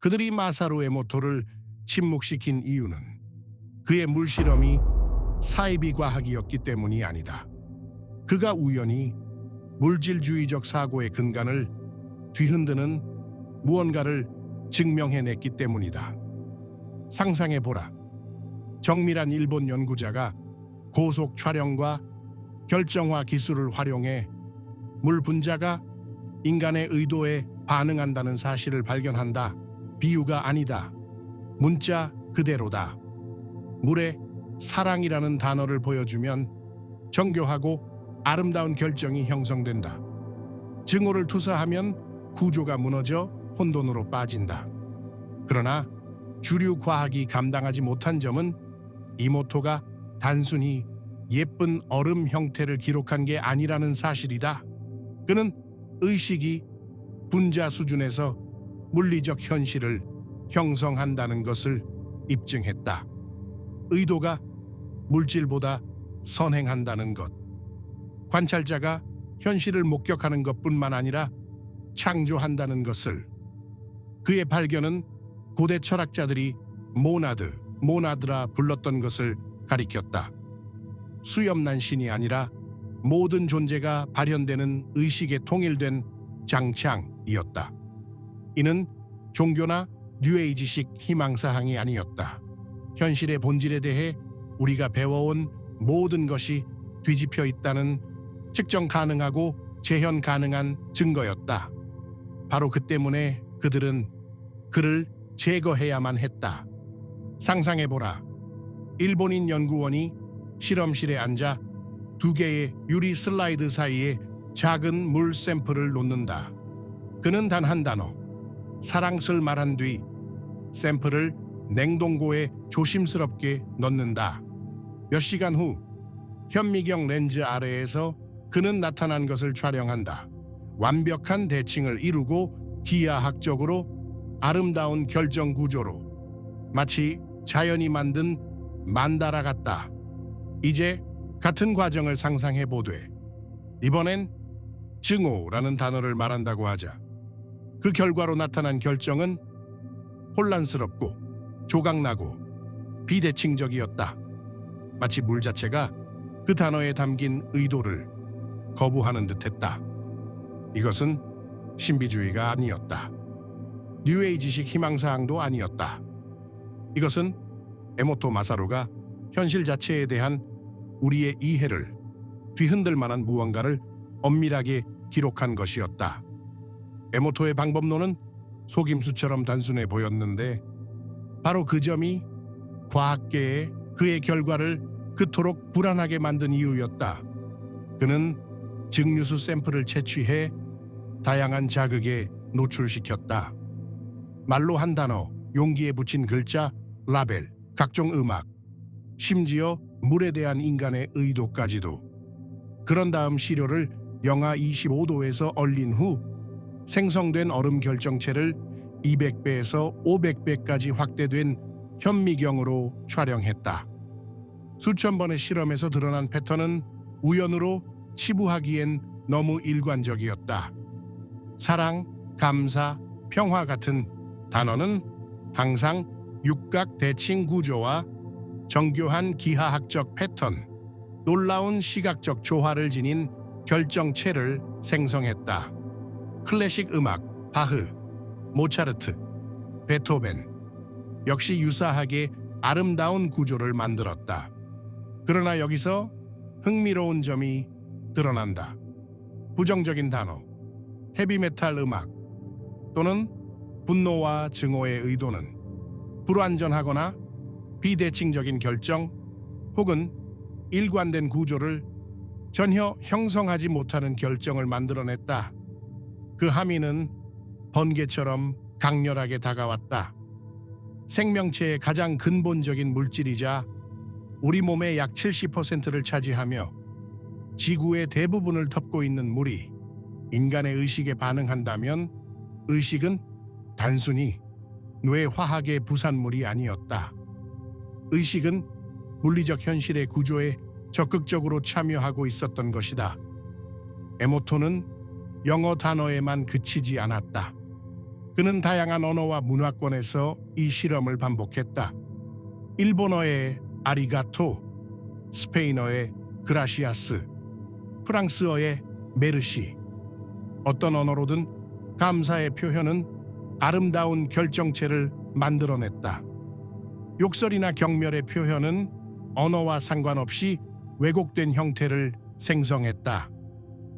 그들이 마사루 에모토를 침묵시킨 이유는 그의 물실험이 사이비 과학이었기 때문이 아니다. 그가 우연히 물질주의적 사고의 근간을 뒤흔드는 무언가를 증명해냈기 때문이다. 상상해보라. 정밀한 일본 연구자가 고속 촬영과 결정화 기술을 활용해 물 분자가 인간의 의도에 반응한다는 사실을 발견한다. 비유가 아니다. 문자 그대로다. 물에 사랑이라는 단어를 보여주면 정교하고 아름다운 결정이 형성된다. 증오를 투사하면 구조가 무너져 혼돈으로 빠진다. 그러나 주류 과학이 감당하지 못한 점은 이모토가 단순히 예쁜 얼음 형태를 기록한 게 아니라는 사실이다. 그는 의식이 분자 수준에서 물리적 현실을 형성한다는 것을 입증했다. 의도가 물질보다 선행한다는 것. 관찰자가 현실을 목격하는 것뿐만 아니라 창조한다는 것을. 그의 발견은 고대 철학자들이 모나드라 불렀던 것을 가리켰다. 수염난 신이 아니라 모든 존재가 발현되는 의식에 통일된 장창이었다. 이는 종교나 뉴에이지식 희망사항이 아니었다. 현실의 본질에 대해 우리가 배워온 모든 것이 뒤집혀 있다는 측정 가능하고 재현 가능한 증거였다. 바로 그 때문에 그들은 그를 제거해야만 했다. 상상해보라. 일본인 연구원이 실험실에 앉아 두 개의 유리 슬라이드 사이에 작은 물 샘플을 놓는다. 그는 단 한 단어, 사랑을 말한 뒤 샘플을 냉동고에 조심스럽게 넣는다. 몇 시간 후 현미경 렌즈 아래에서 그는 나타난 것을 촬영한다. 완벽한 대칭을 이루고 기하학적으로 아름다운 결정 구조로 마치 자연이 만든 만다라 같다. 이제 같은 과정을 상상해 보되 이번엔 증오라는 단어를 말한다고 하자. 그 결과로 나타난 결정은 혼란스럽고 조각나고 비대칭적이었다. 마치 물 자체가 그 단어에 담긴 의도를 거부하는 듯했다. 이것은 신비주의가 아니었다. 뉴에이지식 희망사항도 아니었다. 이것은 에모토 마사루가 현실 자체에 대한 우리의 이해를 뒤흔들 만한 무언가를 엄밀하게 기록한 것이었다. 에모토의 방법론은 속임수처럼 단순해 보였는데 바로 그 점이 과학계에 그의 결과를 그토록 불안하게 만든 이유였다. 그는 증류수 샘플을 채취해 다양한 자극에 노출시켰다. 말로 한 단어, 용기에 붙인 글자, 라벨, 각종 음악, 심지어 물에 대한 인간의 의도까지도. 그런 다음 시료를 영하 25도에서 얼린 후 생성된 얼음 결정체를 200배에서 500배까지 확대된 현미경으로 촬영했다. 수천 번의 실험에서 드러난 패턴은 우연으로 치부하기엔 너무 일관적이었다. 사랑, 감사, 평화 같은 단어는 항상 육각 대칭 구조와 정교한 기하학적 패턴, 놀라운 시각적 조화를 지닌 결정체를 생성했다. 클래식 음악, 바흐, 모차르트, 베토벤 역시 유사하게 아름다운 구조를 만들었다. 그러나 여기서 흥미로운 점이 드러난다. 부정적인 단어, 헤비메탈 음악 또는 분노와 증오의 의도는 불완전하거나 비대칭적인 결정 혹은 일관된 구조를 전혀 형성하지 못하는 결정을 만들어냈다. 그 함의는 번개처럼 강렬하게 다가왔다. 생명체의 가장 근본적인 물질이자 우리 몸의 약 70%를 차지하며 지구의 대부분을 덮고 있는 물이 인간의 의식에 반응한다면 의식은 단순히 뇌화학의 부산물이 아니었다. 의식은 물리적 현실의 구조에 적극적으로 참여하고 있었던 것이다. 에모토는 영어 단어에만 그치지 않았다. 그는 다양한 언어와 문화권에서 이 실험을 반복했다. 일본어의 아리가토, 스페인어의 그라시아스, 프랑스어의 메르시. 어떤 언어로든 감사의 표현은 아름다운 결정체를 만들어냈다. 욕설이나 경멸의 표현은 언어와 상관없이 왜곡된 형태를 생성했다.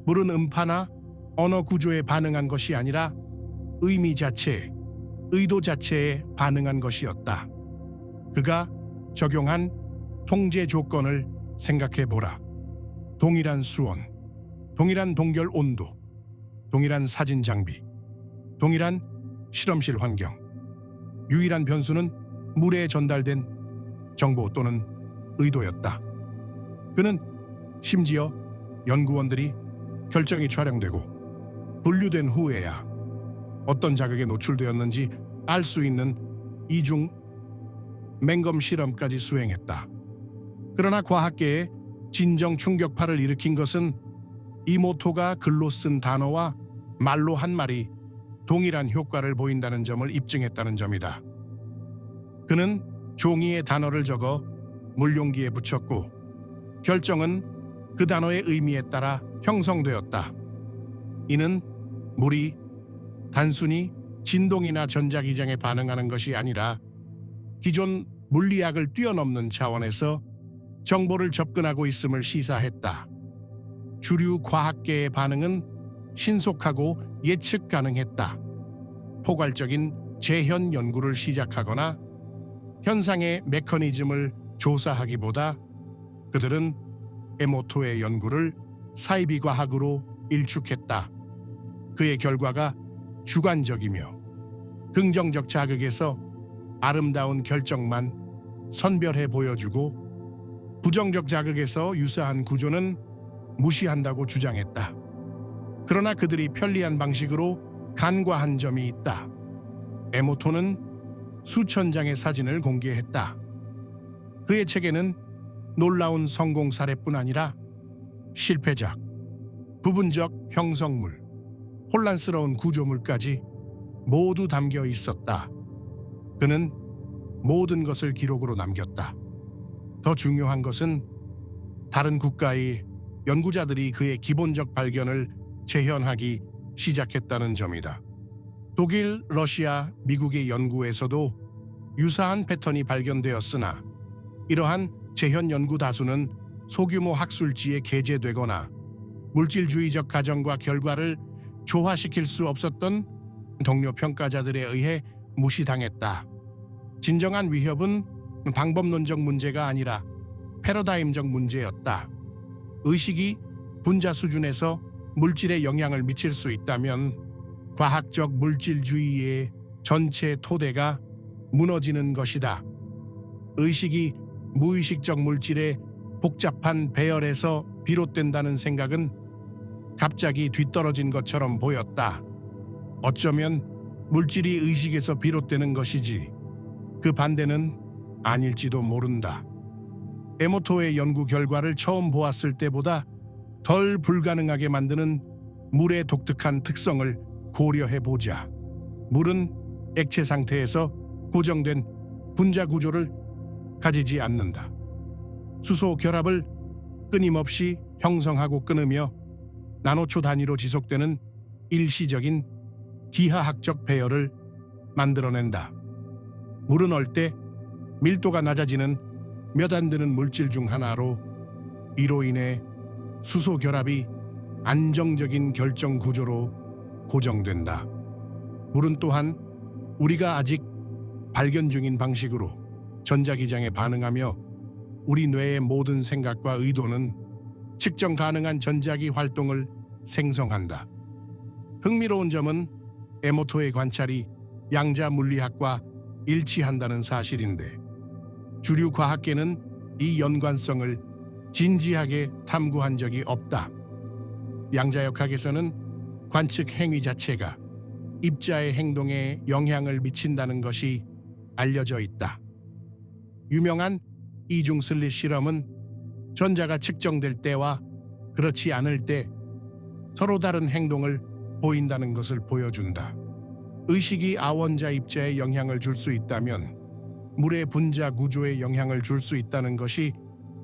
물은 음파나 언어 구조에 반응한 것이 아니라 의미 자체, 의도 자체에 반응한 것이었다. 그가 적용한 통제 조건을 생각해 보라. 동일한 수온, 동일한 동결 온도, 동일한 사진 장비, 동일한 실험실 환경. 유일한 변수는 물에 전달된 정보 또는 의도였다. 그는 심지어 연구원들이 결정이 촬영되고 분류된 후에야 어떤 자극에 노출되었는지 알 수 있는 이중 맹검 실험까지 수행했다. 그러나 과학계에 진정 충격파를 일으킨 것은 이모토가 글로 쓴 단어와 말로 한 말이 동일한 효과를 보인다는 점을 입증했다는 점이다. 그는 종이에 단어를 적어 물용기에 붙였고 결정은 그 단어의 의미에 따라 형성되었다. 이는 물이 단순히 진동이나 전자기장에 반응하는 것이 아니라 기존 물리학을 뛰어넘는 차원에서 정보를 접근하고 있음을 시사했다. 주류 과학계의 반응은 신속하고 예측 가능했다. 포괄적인 재현 연구를 시작하거나 현상의 메커니즘을 조사하기보다 그들은 에모토의 연구를 사이비과학으로 일축했다. 그의 결과가 주관적이며 긍정적 자극에서 아름다운 결정만 선별해 보여주고 부정적 자극에서 유사한 구조는 무시한다고 주장했다. 그러나 그들이 편리한 방식으로 간과한 점이 있다. 에모토는 수천 장의 사진을 공개했다. 그의 책에는 놀라운 성공 사례뿐 아니라 실패작, 부분적 형성물, 혼란스러운 구조물까지 모두 담겨 있었다. 그는 모든 것을 기록으로 남겼다. 더 중요한 것은 다른 국가의 연구자들이 그의 기본적 발견을 재현하기 시작했다는 점이다. 독일, 러시아, 미국의 연구에서도 유사한 패턴이 발견되었으나 이러한 재현 연구 다수는 소규모 학술지에 게재되거나 물질주의적 가정과 결과를 조화시킬 수 없었던 동료 평가자들에 의해 무시당했다. 진정한 위협은 방법론적 문제가 아니라 패러다임적 문제였다. 의식이 분자 수준에서 물질에 영향을 미칠 수 있다면 과학적 물질주의의 전체 토대가 무너지는 것이다. 의식이 무의식적 물질의 복잡한 배열에서 비롯된다는 생각은 갑자기 뒤떨어진 것처럼 보였다. 어쩌면 물질이 의식에서 비롯되는 것이지 그 반대는 아닐지도 모른다. 에모토의 연구 결과를 처음 보았을 때보다 덜 불가능하게 만드는 물의 독특한 특성을 고려해 보자. 물은 액체 상태에서 고정된 분자 구조를 가지지 않는다. 수소 결합을 끊임없이 형성하고 끊으며 나노초 단위로 지속되는 일시적인 기하학적 배열을 만들어낸다. 물은 얼때 밀도가 낮아지는 몇 안 되는 물질 중 하나로 이로 인해 수소 결합이 안정적인 결정 구조로 고정된다. 물은 또한 우리가 아직 발견 중인 방식으로 전자기장에 반응하며 우리 뇌의 모든 생각과 의도는 측정 가능한 전자기 활동을 생성한다. 흥미로운 점은 에모토의 관찰이 양자 물리학과 일치한다는 사실인데 주류 과학계는 이 연관성을 진지하게 탐구한 적이 없다. 양자역학에서는 관측 행위 자체가 입자의 행동에 영향을 미친다는 것이 알려져 있다. 유명한 이중 슬릿 실험은 전자가 측정될 때와 그렇지 않을 때 서로 다른 행동을 보인다는 것을 보여준다. 의식이 아원자 입자에 영향을 줄 수 있다면 물의 분자 구조에 영향을 줄 수 있다는 것이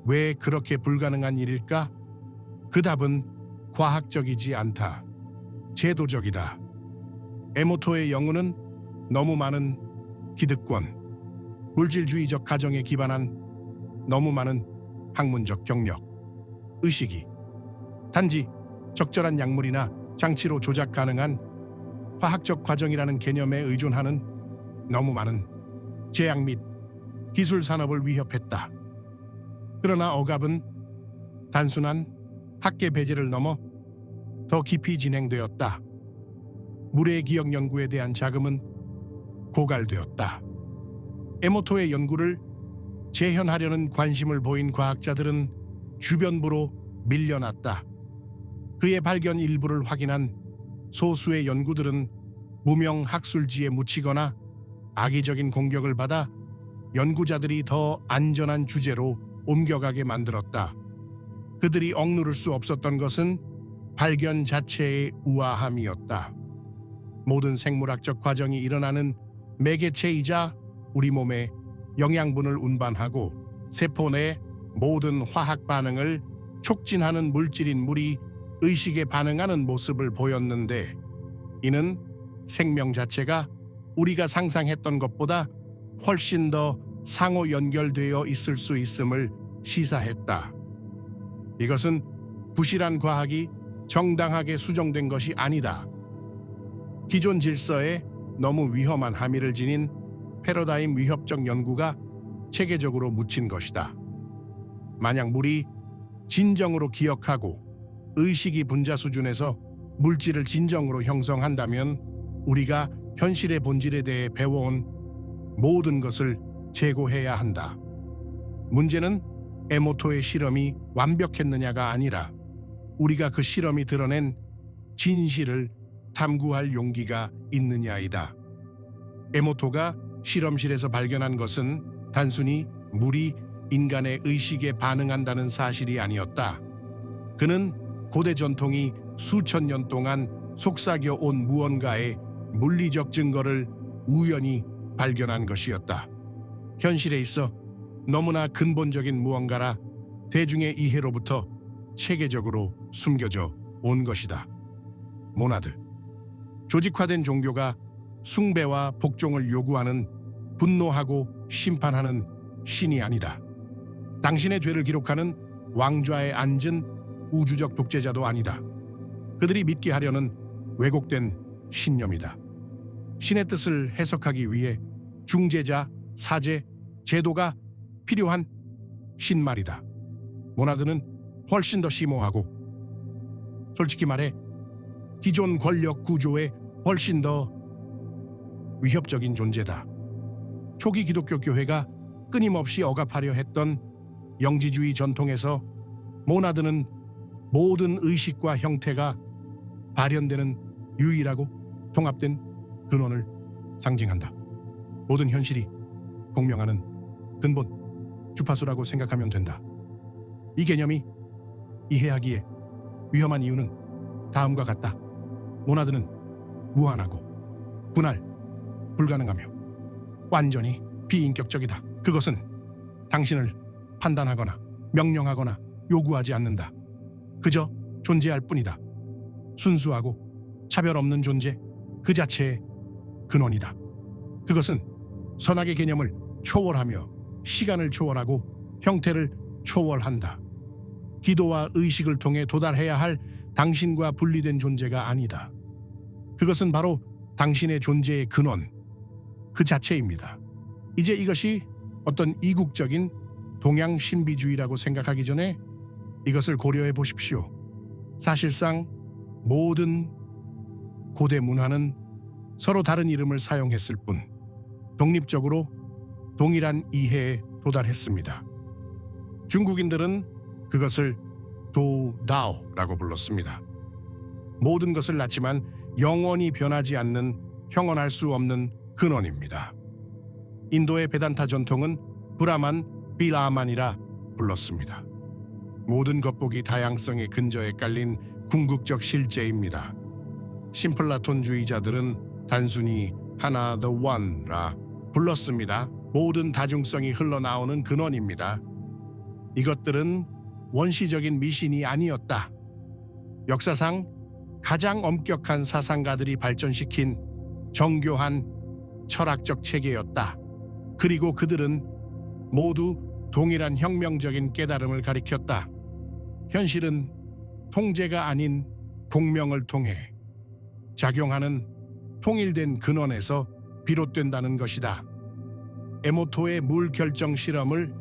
왜 그렇게 불가능한 일일까? 그 답은 과학적이지 않다. 제도적이다. 에모토의 연구는 너무 많은 기득권, 물질주의적 가정에 기반한 너무 많은 학문적 경력, 의식이 단지 적절한 약물이나 장치로 조작 가능한 화학적 과정이라는 개념에 의존하는 너무 많은 제약 및 기술 산업을 위협했다. 그러나 억압은 단순한 학계 배제를 넘어 더 깊이 진행되었다. 물의 기억 연구에 대한 자금은 고갈되었다. 에모토의 연구를 재현하려는 관심을 보인 과학자들은 주변부로 밀려났다. 그의 발견 일부를 확인한 소수의 연구들은 무명 학술지에 묻히거나 악의적인 공격을 받아 연구자들이 더 안전한 주제로 옮겨가게 만들었다. 그들이 억누를 수 없었던 것은 발견 자체의 우아함이었다. 모든 생물학적 과정이 일어나는 매개체이자 우리 몸에 영양분을 운반하고 세포 내 모든 화학 반응을 촉진하는 물질인 물이 의식에 반응하는 모습을 보였는데, 이는 생명 자체가 우리가 상상했던 것보다 훨씬 더 상호 연결되어 있을 수 있음을 시사했다. 이것은 부실한 과학이 정당하게 수정된 것이 아니다. 기존 질서에 너무 위험한 함의를 지닌 패러다임 위협적 연구가 체계적으로 묻힌 것이다. 만약 물이 진정으로 기억하고 의식이 분자 수준에서 물질을 진정으로 형성한다면 우리가 현실의 본질에 대해 배워온 모든 것을 재고해야 한다. 문제는 에모토의 실험이 완벽했느냐가 아니라 우리가 그 실험이 드러낸 진실을 탐구할 용기가 있느냐이다. 에모토가 실험실에서 발견한 것은 단순히 물이 인간의 의식에 반응한다는 사실이 아니었다. 그는 고대 전통이 수천 년 동안 속삭여 온 무언가의 물리적 증거를 우연히 발견한 것이었다. 현실에 있어 너무나 근본적인 무언가라 대중의 이해로부터 체계적으로 숨겨져 온 것이다. 모나드. 조직화된 종교가 숭배와 복종을 요구하는 분노하고 심판하는 신이 아니다. 당신의 죄를 기록하는 왕좌에 앉은 우주적 독재자도 아니다. 그들이 믿게 하려는 왜곡된 신념이다. 신의 뜻을 해석하기 위해 중재자, 사제, 제도가 필요한 신말이다. 모나드는 훨씬 더 심오하고 솔직히 말해 기존 권력 구조에 훨씬 더 위협적인 존재다. 초기 기독교 교회가 끊임없이 억압하려 했던 영지주의 전통에서 모나드는 모든 의식과 형태가 발현되는 유일하고 통합된 근원을 상징한다. 모든 현실이 공명하는 근본, 주파수라고 생각하면 된다. 이 개념이 이해하기에 위험한 이유는 다음과 같다. 모나드는 무한하고 분할, 불가능하며 완전히 비인격적이다. 그것은 당신을 판단하거나 명령하거나 요구하지 않는다. 그저 존재할 뿐이다. 순수하고 차별 없는 존재 그 자체의 근원이다. 그것은 선악의 개념을 초월하며 시간을 초월하고 형태를 초월한다. 기도와 의식을 통해 도달해야 할 당신과 분리된 존재가 아니다. 그것은 바로 당신의 존재의 근원, 그 자체입니다. 이제 이것이 어떤 이국적인 동양 신비주의라고 생각하기 전에 이것을 고려해 보십시오. 사실상 모든 고대 문화는 서로 다른 이름을 사용했을 뿐 독립적으로 동일한 이해에 도달했습니다. 중국인들은 그것을 도다오라고 불렀습니다. 모든 것을 낳지만 영원히 변하지 않는 형언할 수 없는 근원입니다. 인도의 베단타 전통은 브라만, 비라만이라 불렀습니다. 모든 겉보기 다양성의 근저에 깔린 궁극적 실제입니다. 심플라톤주의자들은 단순히 하나 the one라 불렀습니다. 모든 다중성이 흘러나오는 근원입니다. 이것들은 원시적인 미신이 아니었다. 역사상 가장 엄격한 사상가들이 발전시킨 정교한 철학적 체계였다. 그리고 그들은 모두 동일한 혁명적인 깨달음을 가리켰다. 현실은 통제가 아닌 공명을 통해 작용하는 통일된 근원에서 비롯된다는 것이다. 에모토의 물 결정 실험을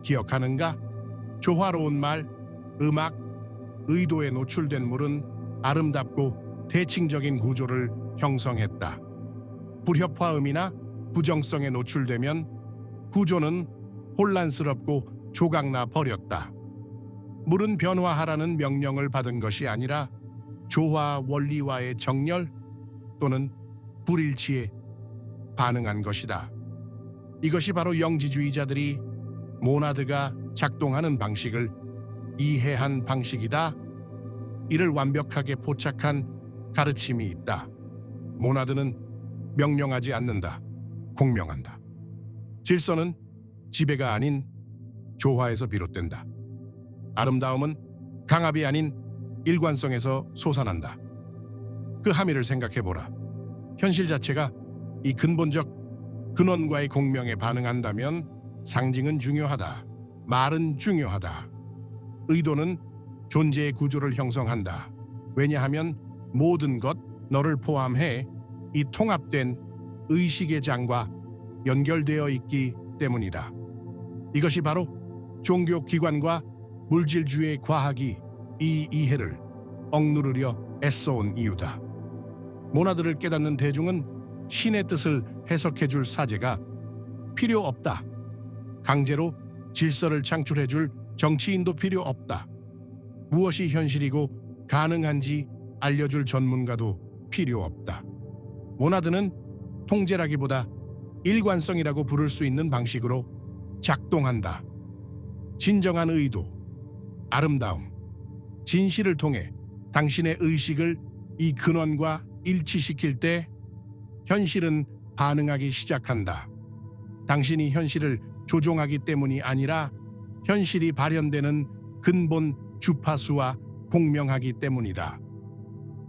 기억하는가? 조화로운 말, 음악, 의도에 노출된 물은 아름답고 대칭적인 구조를 형성했다. 불협화음이나 부정성에 노출되면 구조는 혼란스럽고 조각나 버렸다. 물은 변화하라는 명령을 받은 것이 아니라 조화 원리와의 정렬 또는 불일치에 반응한 것이다. 이것이 바로 영지주의자들이 모나드가 작동하는 방식을 이해한 방식이다. 이를 완벽하게 포착한 가르침이 있다. 모나드는 명령하지 않는다. 공명한다. 질서는 지배가 아닌 조화에서 비롯된다. 아름다움은 강압이 아닌 일관성에서 솟아난다. 그 함의를 생각해보라. 현실 자체가 이 근본적 근원과의 공명에 반응한다면 상징은 중요하다. 말은 중요하다. 의도는 존재의 구조를 형성한다. 왜냐하면 모든 것, 너를 포함해 이 통합된 의식의 장과 연결되어 있기 때문이다. 이것이 바로 종교 기관과 물질주의 과학이 이 이해를 억누르려 애써온 이유다. 모나드를 깨닫는 대중은 신의 뜻을 해석해줄 사제가 필요 없다. 강제로 질서를 창출해줄 정치인도 필요 없다. 무엇이 현실이고 가능한지 알려줄 전문가도 필요 없다. 모나드는 통제라기보다 일관성이라고 부를 수 있는 방식으로 작동한다. 진정한 의도, 아름다움, 진실을 통해 당신의 의식을 이 근원과 일치시킬 때 현실은 반응하기 시작한다. 당신이 현실을 조종하기 때문이 아니라 현실이 발현되는 근본 주파수와 공명하기 때문이다.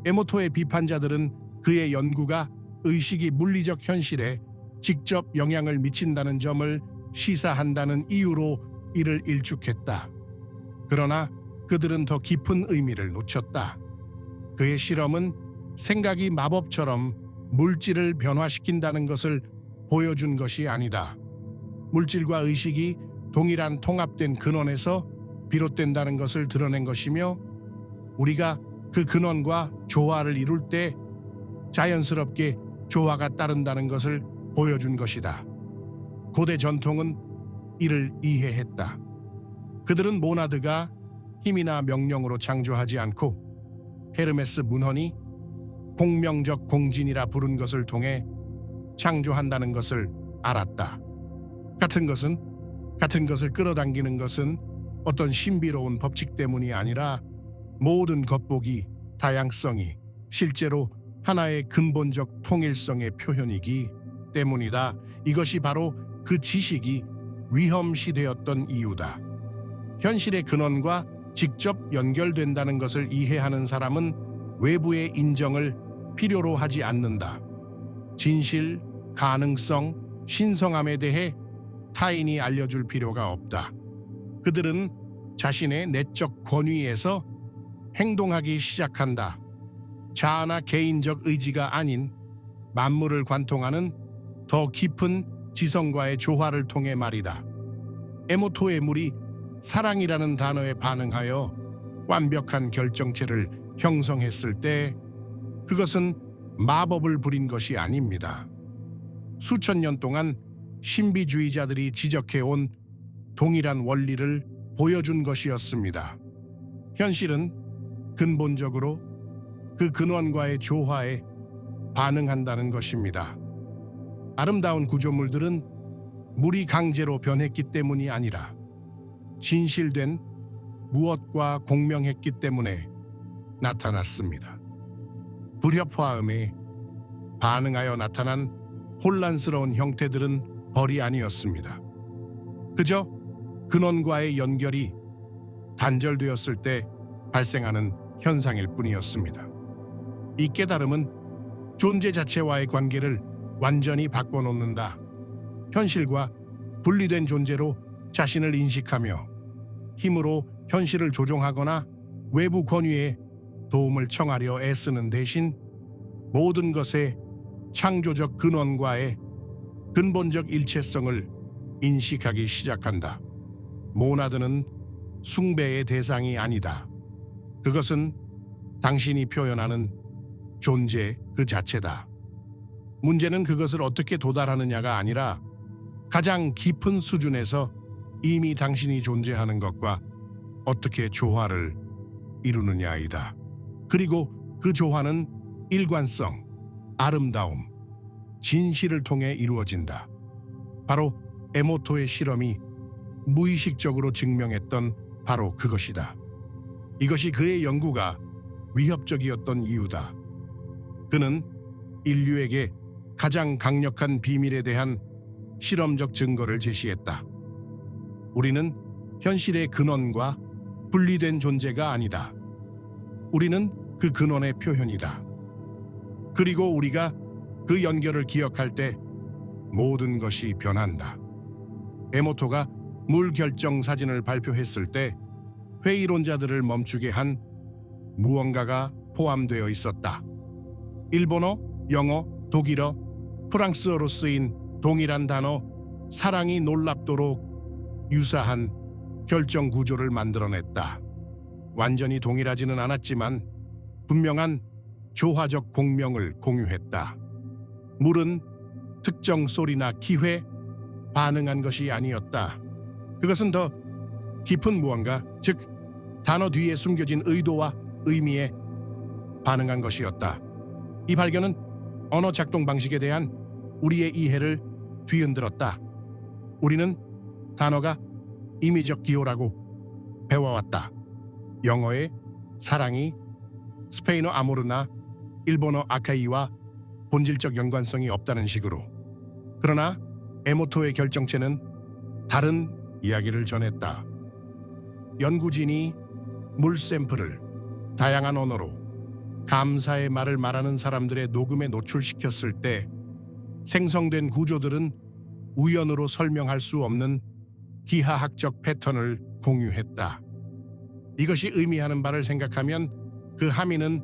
에모토의 비판자들은 그의 연구가 의식이 물리적 현실에 직접 영향을 미친다는 점을 시사한다는 이유로 이를 일축했다. 그러나 그들은 더 깊은 의미를 놓쳤다. 그의 실험은 생각이 마법처럼 물질을 변화시킨다는 것을 보여준 것이 아니다. 물질과 의식이 동일한 통합된 근원에서 비롯된다는 것을 드러낸 것이며 우리가 그 근원과 조화를 이룰 때 자연스럽게 조화가 따른다는 것을 보여준 것이다. 고대 전통은 이를 이해했다. 그들은 모나드가 힘이나 명령으로 창조하지 않고 헤르메스 문헌이 공명적 공진이라 부른 것을 통해 창조한다는 것을 알았다. 같은 것을 끌어당기는 것은 어떤 신비로운 법칙 때문이 아니라 모든 겉보기, 다양성이 실제로 하나의 근본적 통일성의 표현이기 때문이다. 이것이 바로 그 지식이 위험시되었던 이유다. 현실의 근원과 직접 연결된다는 것을 이해하는 사람은 외부의 인정을 필요로 하지 않는다. 진실, 가능성, 신성함에 대해 타인이 알려줄 필요가 없다. 그들은 자신의 내적 권위에서 행동하기 시작한다. 자아나 개인적 의지가 아닌 만물을 관통하는 더 깊은 지성과의 조화를 통해 말이다. 에모토의 물이 사랑이라는 단어에 반응하여 완벽한 결정체를 형성했을 때 그것은 마법을 부린 것이 아닙니다. 수천 년 동안 신비주의자들이 지적해온 동일한 원리를 보여준 것이었습니다. 현실은 근본적으로 그 근원과의 조화에 반응한다는 것입니다. 아름다운 구조물들은 물이 강제로 변했기 때문이 아니라 진실된 무엇과 공명했기 때문에 나타났습니다. 불협화음에 반응하여 나타난 혼란스러운 형태들은 벌이 아니었습니다. 그저 근원과의 연결이 단절되었을 때 발생하는 현상일 뿐이었습니다. 이 깨달음은 존재 자체와의 관계를 완전히 바꿔놓는다. 현실과 분리된 존재로 자신을 인식하며 힘으로 현실을 조종하거나 외부 권위에 도움을 청하려 애쓰는 대신 모든 것의 창조적 근원과의 근본적 일체성을 인식하기 시작한다. 모나드는 숭배의 대상이 아니다. 그것은 당신이 표현하는 존재 그 자체다. 문제는 그것을 어떻게 도달하느냐가 아니라 가장 깊은 수준에서 이미 당신이 존재하는 것과 어떻게 조화를 이루느냐이다. 그리고 그 조화는 일관성, 아름다움, 진실을 통해 이루어진다. 바로 에모토의 실험이 무의식적으로 증명했던 바로 그것이다. 이것이 그의 연구가 위협적이었던 이유다. 그는 인류에게 가장 강력한 비밀에 대한 실험적 증거를 제시했다. 우리는 현실의 근원과 분리된 존재가 아니다. 우리는 그 근원의 표현이다. 그리고 우리가 그 연결을 기억할 때 모든 것이 변한다. 에모토가 물결정 사진을 발표했을 때 회의론자들을 멈추게 한 무언가가 포함되어 있었다. 일본어, 영어, 독일어, 프랑스어로 쓰인 동일한 단어 사랑이 놀랍도록 유사한 결정 구조를 만들어냈다. 완전히 동일하지는 않았지만 분명한 조화적 공명을 공유했다. 물은 특정 소리나 기회에 반응한 것이 아니었다. 그것은 더 깊은 무언가, 즉 단어 뒤에 숨겨진 의도와 의미에 반응한 것이었다. 이 발견은 언어 작동 방식에 대한 우리의 이해를 뒤흔들었다. 우리는 단어가 임의적 기호라고 배워왔다. 영어의 사랑이 스페인어 아모르나 일본어 아카이와 본질적 연관성이 없다는 식으로. 그러나 에모토의 결정체는 다른 이야기를 전했다. 연구진이 물 샘플을 다양한 언어로 감사의 말을 말하는 사람들의 녹음에 노출시켰을 때 생성된 구조들은 우연으로 설명할 수 없는 기하학적 패턴을 공유했다. 이것이 의미하는 바를 생각하면 그 함의는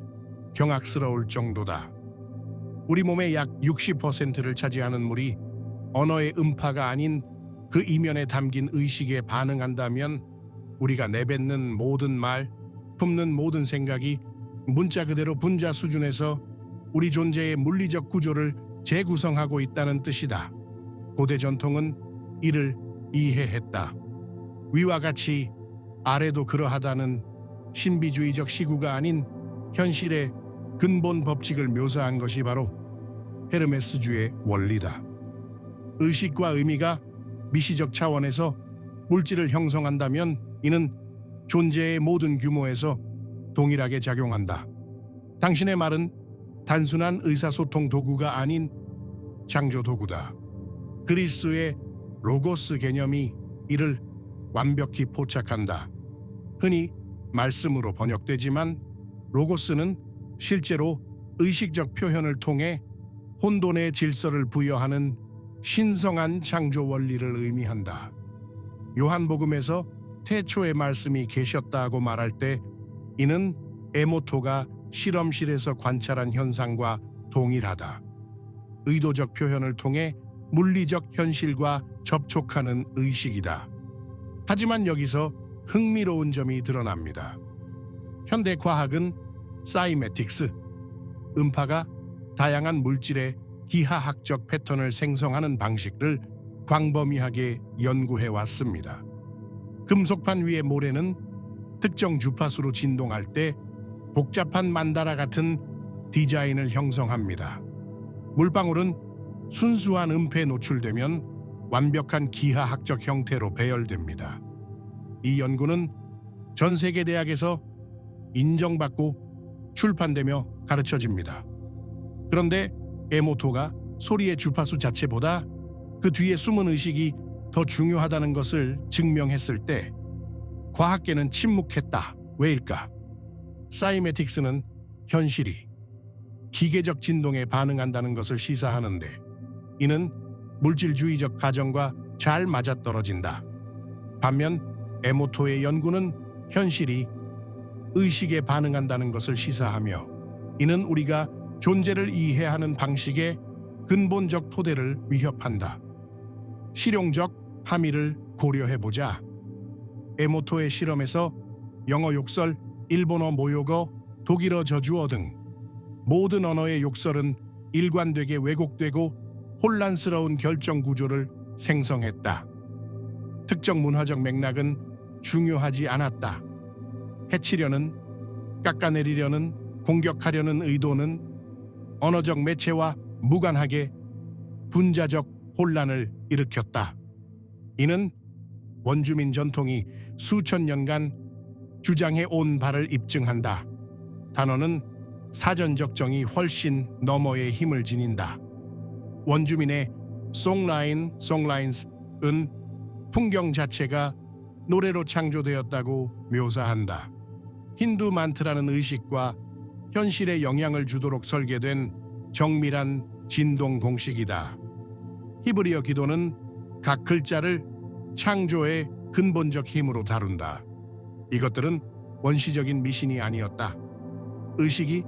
경악스러울 정도다. 우리 몸의 약 60%를 차지하는 물이 언어의 음파가 아닌 그 이면에 담긴 의식에 반응한다면 우리가 내뱉는 모든 말, 품는 모든 생각이 문자 그대로 분자 수준에서 우리 존재의 물리적 구조를 재구성하고 있다는 뜻이다. 고대 전통은 이를 이해했다. 위와 같이 아래도 그러하다는 신비주의적 시구가 아닌 현실의 근본 법칙을 묘사한 것이 바로 헤르메스주의 원리다. 의식과 의미가 미시적 차원에서 물질을 형성한다면 이는 존재의 모든 규모에서 동일하게 작용한다. 당신의 말은 단순한 의사소통 도구가 아닌 창조 도구다. 그리스의 로고스 개념이 이를 완벽히 포착한다. 흔히 말씀으로 번역되지만 로고스는 실제로 의식적 표현을 통해 혼돈의 질서를 부여하는 신성한 창조 원리를 의미한다. 요한복음에서 태초의 말씀이 계셨다고 말할 때 이는 에모토가 실험실에서 관찰한 현상과 동일하다. 의도적 표현을 통해 물리적 현실과 접촉하는 의식이다. 하지만 여기서 흥미로운 점이 드러납니다. 현대 과학은 사이메틱스, 음파가 다양한 물질의 기하학적 패턴을 생성하는 방식을 광범위하게 연구해 왔습니다. 금속판 위의 모래는 특정 주파수로 진동할 때 복잡한 만다라 같은 디자인을 형성합니다. 물방울은 순수한 음패에 노출되면 완벽한 기하학적 형태로 배열됩니다. 이 연구는 전 세계 대학에서 인정받고 출판되며 가르쳐집니다. 그런데 에모토가 소리의 주파수 자체보다 그 뒤에 숨은 의식이 더 중요하다는 것을 증명했을 때 과학계는 침묵했다. 왜일까? 사이매틱스는 현실이 기계적 진동에 반응한다는 것을 시사하는데 이는 물질주의적 가정과 잘 맞아떨어진다. 반면 에모토의 연구는 현실이 의식에 반응한다는 것을 시사하며 이는 우리가 존재를 이해하는 방식의 근본적 토대를 위협한다. 실용적 함의를 고려해보자. 에모토의 실험에서 영어 욕설, 일본어 모욕어, 독일어 저주어 등 모든 언어의 욕설은 일관되게 왜곡되고 혼란스러운 결정 구조를 생성했다. 특정 문화적 맥락은 중요하지 않았다. 해치려는, 깎아내리려는, 공격하려는 의도는 언어적 매체와 무관하게 분자적 혼란을 일으켰다. 이는 원주민 전통이 수천 년간 주장해 온 바를 입증한다. 단어는 사전적 정이 훨씬 너머의 힘을 지닌다. 원주민의 송라인스은 풍경 자체가 노래로 창조되었다고 묘사한다. 힌두 만트라는 의식과 현실에 영향을 주도록 설계된 정밀한 진동 공식이다. 히브리어 기도는 각 글자를 창조의 근본적 힘으로 다룬다. 이것들은 원시적인 미신이 아니었다. 의식이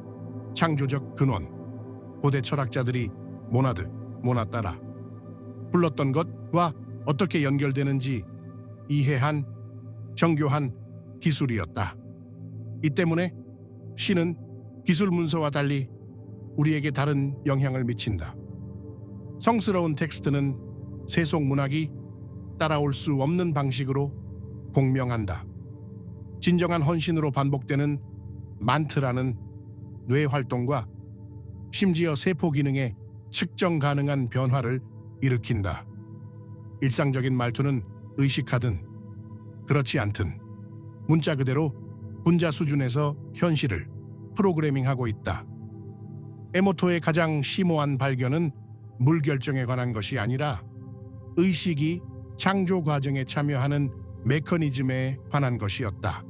창조적 근원, 고대 철학자들이 모나따라 불렀던 것과 어떻게 연결되는지 이해한 정교한 기술이었다. 이 때문에 시는 기술 문서와 달리 우리에게 다른 영향을 미친다. 성스러운 텍스트는 세속 문학이 따라올 수 없는 방식으로 공명한다. 진정한 헌신으로 반복되는 만트라는 뇌 활동과 심지어 세포 기능에 측정 가능한 변화를 일으킨다. 일상적인 말투는 의식하든 그렇지 않든 문자 그대로 분자 수준에서 현실을 프로그래밍하고 있다. 에모토의 가장 심오한 발견은 물결정에 관한 것이 아니라 의식이 창조 과정에 참여하는 메커니즘에 관한 것이었다.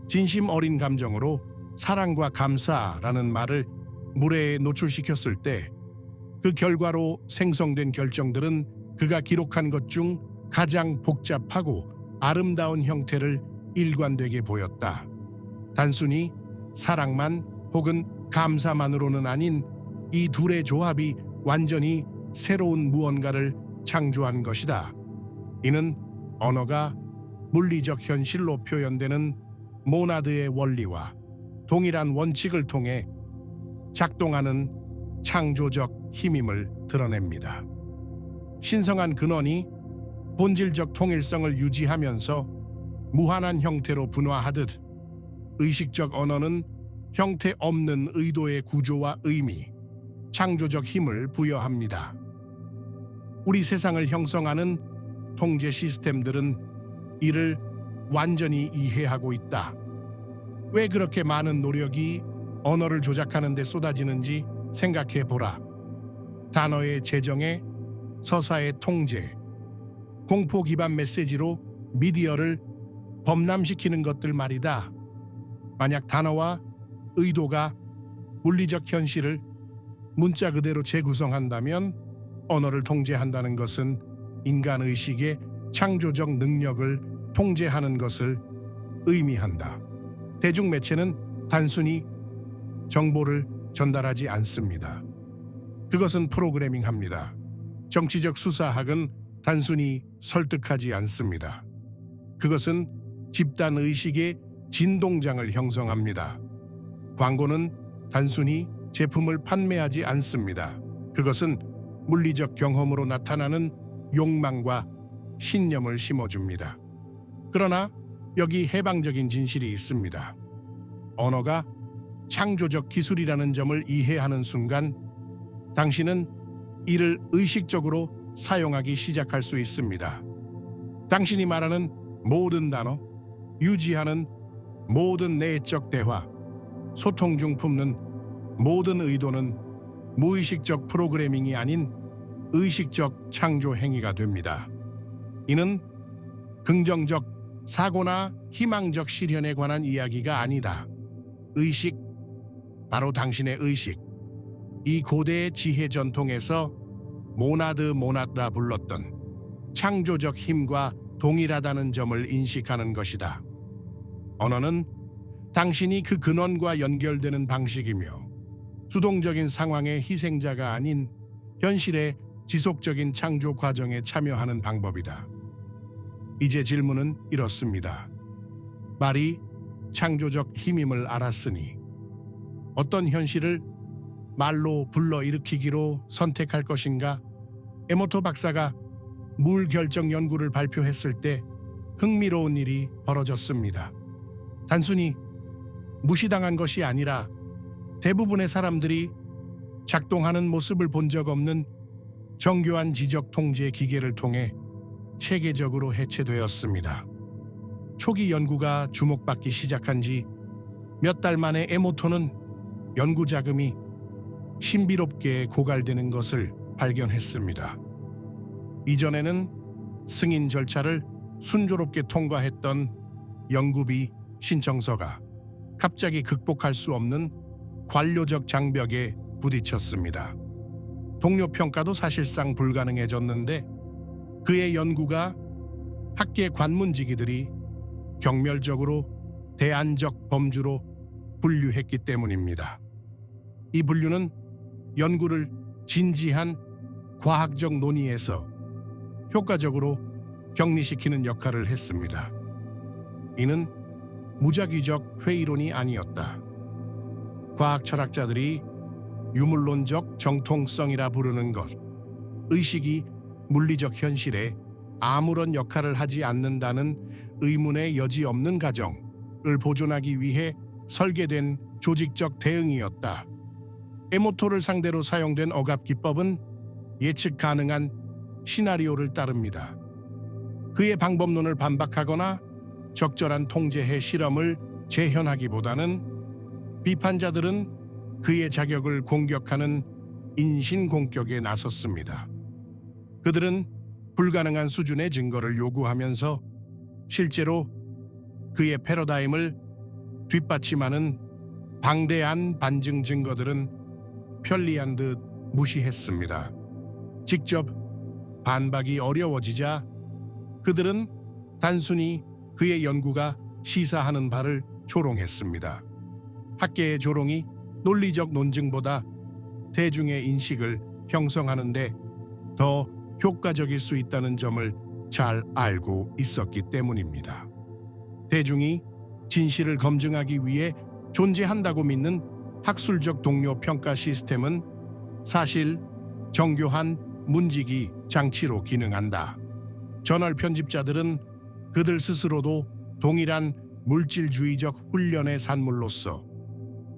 진심 어린 감정으로 사랑과 감사라는 말을 물에 노출시켰을 때 그 결과로 생성된 결정들은 그가 기록한 것 중 가장 복잡하고 아름다운 형태를 일관되게 보였다. 단순히 사랑만 혹은 감사만으로는 아닌 이 둘의 조합이 완전히 새로운 무언가를 창조한 것이다. 이는 언어가 물리적 현실로 표현되는 모나드의 원리와 동일한 원칙을 통해 작동하는 창조적 힘임을 드러냅니다. 신성한 근원이 본질적 통일성을 유지하면서 무한한 형태로 분화하듯 의식적 언어는 형태 없는 의도의 구조와 의미, 창조적 힘을 부여합니다. 우리 세상을 형성하는 통제 시스템들은 이를 완전히 이해하고 있다. 왜 그렇게 많은 노력이 언어를 조작하는 데 쏟아지는지 생각해 보라. 단어의 재정에 서사의 통제, 공포 기반 메시지로 미디어를 범람시키는 것들 말이다. 만약 단어와 의도가 물리적 현실을 문자 그대로 재구성한다면 언어를 통제한다는 것은 인간 의식의 창조적 능력을 통제하는 것을 의미한다. 대중매체는 단순히 정보를 전달하지 않습니다. 그것은 프로그래밍합니다. 정치적 수사학은 단순히 설득하지 않습니다. 그것은 집단 의식의 진동장을 형성합니다. 광고는 단순히 제품을 판매하지 않습니다. 그것은 물리적 경험으로 나타나는 욕망과 신념을 심어줍니다. 그러나 여기 해방적인 진실이 있습니다. 언어가 창조적 기술이라는 점을 이해하는 순간 당신은 이를 의식적으로 사용하기 시작할 수 있습니다. 당신이 말하는 모든 단어, 유지하는 모든 내적 대화, 소통 중 품는 모든 의도는 무의식적 프로그래밍이 아닌 의식적 창조 행위가 됩니다. 이는 긍정적 사고나 희망적 실현에 관한 이야기가 아니다. 의식, 바로 당신의 의식. 이 고대의 지혜 전통에서 모나드라 불렀던 창조적 힘과 동일하다는 점을 인식하는 것이다. 언어는 당신이 그 근원과 연결되는 방식이며 수동적인 상황의 희생자가 아닌 현실의 지속적인 창조 과정에 참여하는 방법이다. 이제 질문은 이렇습니다. 말이 창조적 힘임을 알았으니 어떤 현실을 말로 불러일으키기로 선택할 것인가? 에모토 박사가 물 결정 연구를 발표했을 때 흥미로운 일이 벌어졌습니다. 단순히 무시당한 것이 아니라 대부분의 사람들이 작동하는 모습을 본 적 없는 정교한 지적 통제 기계를 통해 체계적으로 해체되었습니다. 초기 연구가 주목받기 시작한 지 몇 달 만에 에모토는 연구 자금이 신비롭게 고갈되는 것을 발견했습니다. 이전에는 승인 절차를 순조롭게 통과했던 연구비 신청서가 갑자기 극복할 수 없는 관료적 장벽에 부딪혔습니다. 동료 평가도 사실상 불가능해졌는데 그의 연구가 학계 관문지기들이 경멸적으로 대안적 범주로 분류했기 때문입니다. 이 분류는 연구를 진지한 과학적 논의에서 효과적으로 격리시키는 역할을 했습니다. 이는 무작위적 회의론이 아니었다. 과학 철학자들이 유물론적 정통성이라 부르는 것, 의식이 물리적 현실에 아무런 역할을 하지 않는다는 의문의 여지 없는 가정을 보존하기 위해 설계된 조직적 대응이었다. 에모토를 상대로 사용된 억압 기법은 예측 가능한 시나리오를 따릅니다. 그의 방법론을 반박하거나 적절한 통제해 실험을 재현하기보다는 비판자들은 그의 자격을 공격하는 인신공격에 나섰습니다. 그들은 불가능한 수준의 증거를 요구하면서 실제로 그의 패러다임을 뒷받침하는 방대한 반증 증거들은 편리한 듯 무시했습니다. 직접 반박이 어려워지자 그들은 단순히 그의 연구가 시사하는 바를 조롱했습니다. 학계의 조롱이 논리적 논증보다 대중의 인식을 형성하는 데 더 효과적일 수 있다는 점을 잘 알고 있었기 때문입니다. 대중이 진실을 검증하기 위해 존재한다고 믿는 학술적 동료 평가 시스템은 사실 정교한 문지기 장치로 기능한다. 저널 편집자들은 그들 스스로도 동일한 물질주의적 훈련의 산물로서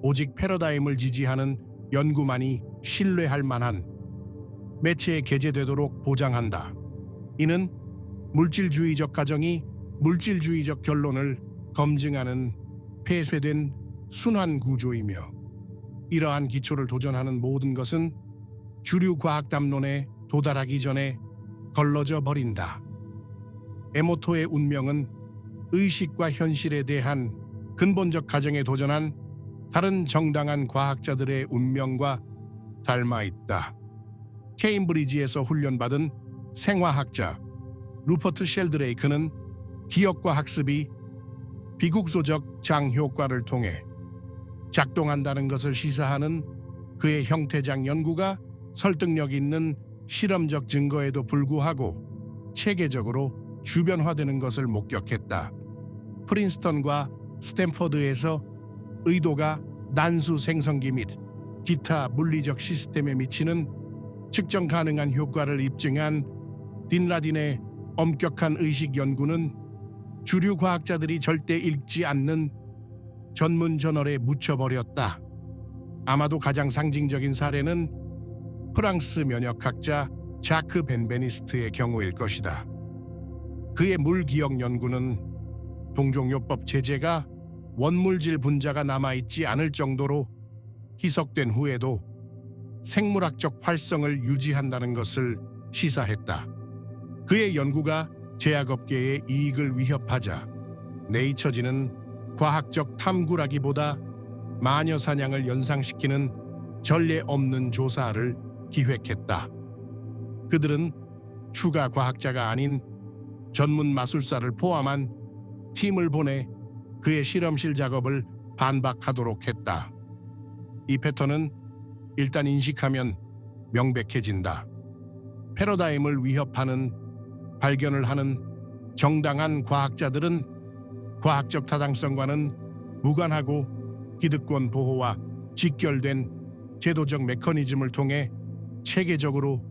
오직 패러다임을 지지하는 연구만이 신뢰할 만한 매체에 게재되도록 보장한다. 이는 물질주의적 가정이 물질주의적 결론을 검증하는 폐쇄된 순환 구조이며 이러한 기초를 도전하는 모든 것은 주류 과학 담론에 도달하기 전에 걸러져 버린다. 에모토의 운명은 의식과 현실에 대한 근본적 가정에 도전한 다른 정당한 과학자들의 운명과 닮아 있다. 케임브리지에서 훈련받은 생화학자 루퍼트 셸드레이크는 기억과 학습이 비국소적 장효과를 통해 작동한다는 것을 시사하는 그의 형태장 연구가 설득력 있는 실험적 증거에도 불구하고 체계적으로 주변화되는 것을 목격했다. 프린스턴과 스탠퍼드에서 의도가 난수 생성기 및 기타 물리적 시스템에 미치는 측정 가능한 효과를 입증한 딘라딘의 엄격한 의식 연구는 주류 과학자들이 절대 읽지 않는 전문 저널에 묻혀버렸다. 아마도 가장 상징적인 사례는 프랑스 면역학자 자크 벤베니스트의 경우일 것이다. 그의 물기억 연구는 동종요법 제재가 원물질 분자가 남아있지 않을 정도로 희석된 후에도 생물학적 활성을 유지한다는 것을 시사했다. 그의 연구가 제약업계의 이익을 위협하자 네이처지는 과학적 탐구라기보다 마녀 사냥을 연상시키는 전례 없는 조사를 기획했다. 그들은 추가 과학자가 아닌 전문 마술사를 포함한 팀을 보내 그의 실험실 작업을 반박하도록 했다. 이 패턴은 일단 인식하면 명백해진다. 패러다임을 위협하는 발견을 하는 정당한 과학자들은 과학적 타당성과는 무관하고 기득권 보호와 직결된 제도적 메커니즘을 통해 체계적으로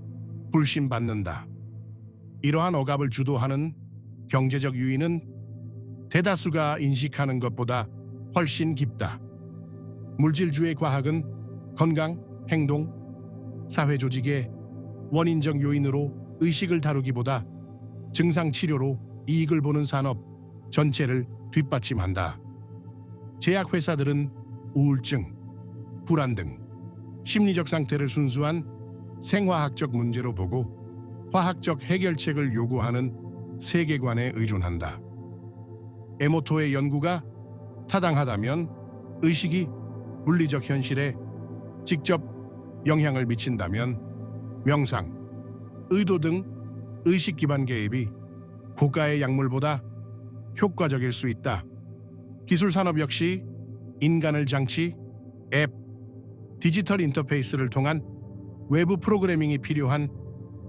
불신받는다. 이러한 억압을 주도하는 경제적 유인은 대다수가 인식하는 것보다 훨씬 깊다. 물질주의 과학은 건강, 행동, 사회 조직의 원인적 요인으로 의식을 다루기보다 증상 치료로 이익을 보는 산업 전체를 뒷받침한다. 제약회사들은 우울증, 불안 등 심리적 상태를 순수한 생화학적 문제로 보고 화학적 해결책을 요구하는 세계관에 의존한다. 에모토의 연구가 타당하다면 의식이 물리적 현실에 직접 영향을 미친다면 명상, 의도 등 의식 기반 개입이 고가의 약물보다 효과적일 수 있다. 기술 산업 역시 인간을 장치, 앱, 디지털 인터페이스를 통한 외부 프로그래밍이 필요한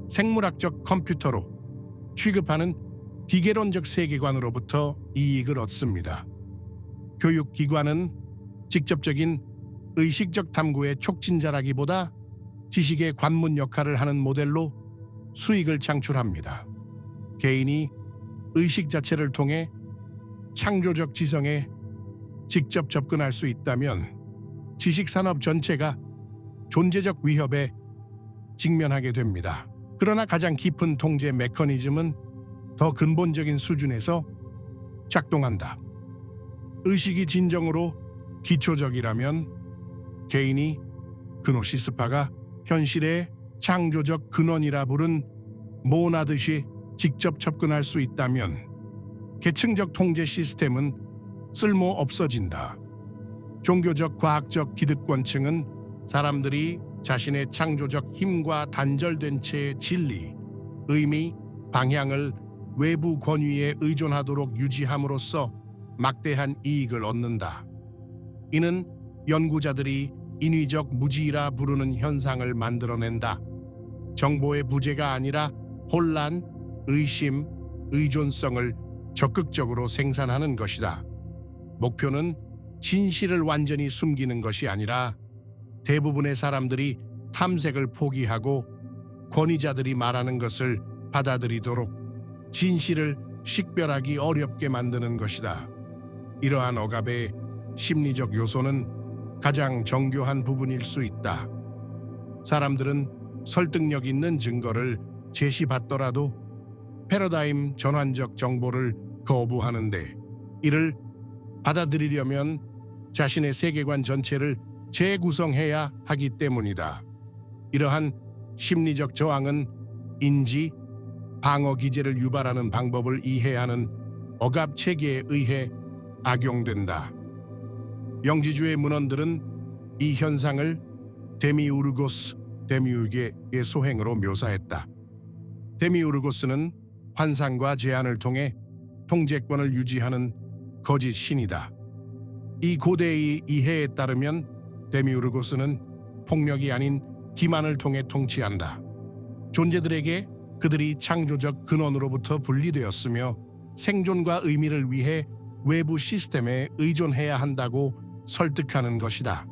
생물학적 컴퓨터로 취급하는 기계론적 세계관으로부터 이익을 얻습니다. 교육기관은 직접적인 의식적 탐구의 촉진자라기보다 지식의 관문 역할을 하는 모델로 수익을 창출합니다. 개인이 의식 자체를 통해 창조적 지성에 직접 접근할 수 있다면 지식산업 전체가 존재적 위협에 직면하게 됩니다. 그러나 가장 깊은 통제 메커니즘은 더 근본적인 수준에서 작동한다. 의식이 진정으로 기초적이라면 개인이 그노시스파가 현실의 창조적 근원이라 부른 모나듯이 직접 접근할 수 있다면 계층적 통제 시스템은 쓸모 없어진다. 종교적 과학적 기득권층은 사람들이 자신의 창조적 힘과 단절된 채의 진리, 의미, 방향을 외부 권위에 의존하도록 유지함으로써 막대한 이익을 얻는다. 이는 연구자들이 인위적 무지라 부르는 현상을 만들어낸다. 정보의 부재가 아니라 혼란, 의심, 의존성을 적극적으로 생산하는 것이다. 목표는 진실을 완전히 숨기는 것이 아니라 대부분의 사람들이 탐색을 포기하고 권위자들이 말하는 것을 받아들이도록 진실을 식별하기 어렵게 만드는 것이다. 이러한 억압의 심리적 요소는 가장 정교한 부분일 수 있다. 사람들은 설득력 있는 증거를 제시받더라도 패러다임 전환적 정보를 거부하는데 이를 받아들이려면 자신의 세계관 전체를 재구성해야 하기 때문이다. 이러한 심리적 저항은 인지, 방어 기제를 유발하는 방법을 이해하는 억압 체계에 의해 악용된다. 영지주의 문헌들은 이 현상을 데미우르고스, 데미ουργ의 소행으로 묘사했다. 데미우르고스는 환상과 제안을 통해 통제권을 유지하는 거짓 신이다. 이 고대의 이해에 따르면 데미우르고스는 폭력이 아닌 기만을 통해 통치한다. 존재들에게 그들이 창조적 근원으로부터 분리되었으며 생존과 의미를 위해 외부 시스템에 의존해야 한다고 설득하는 것이다.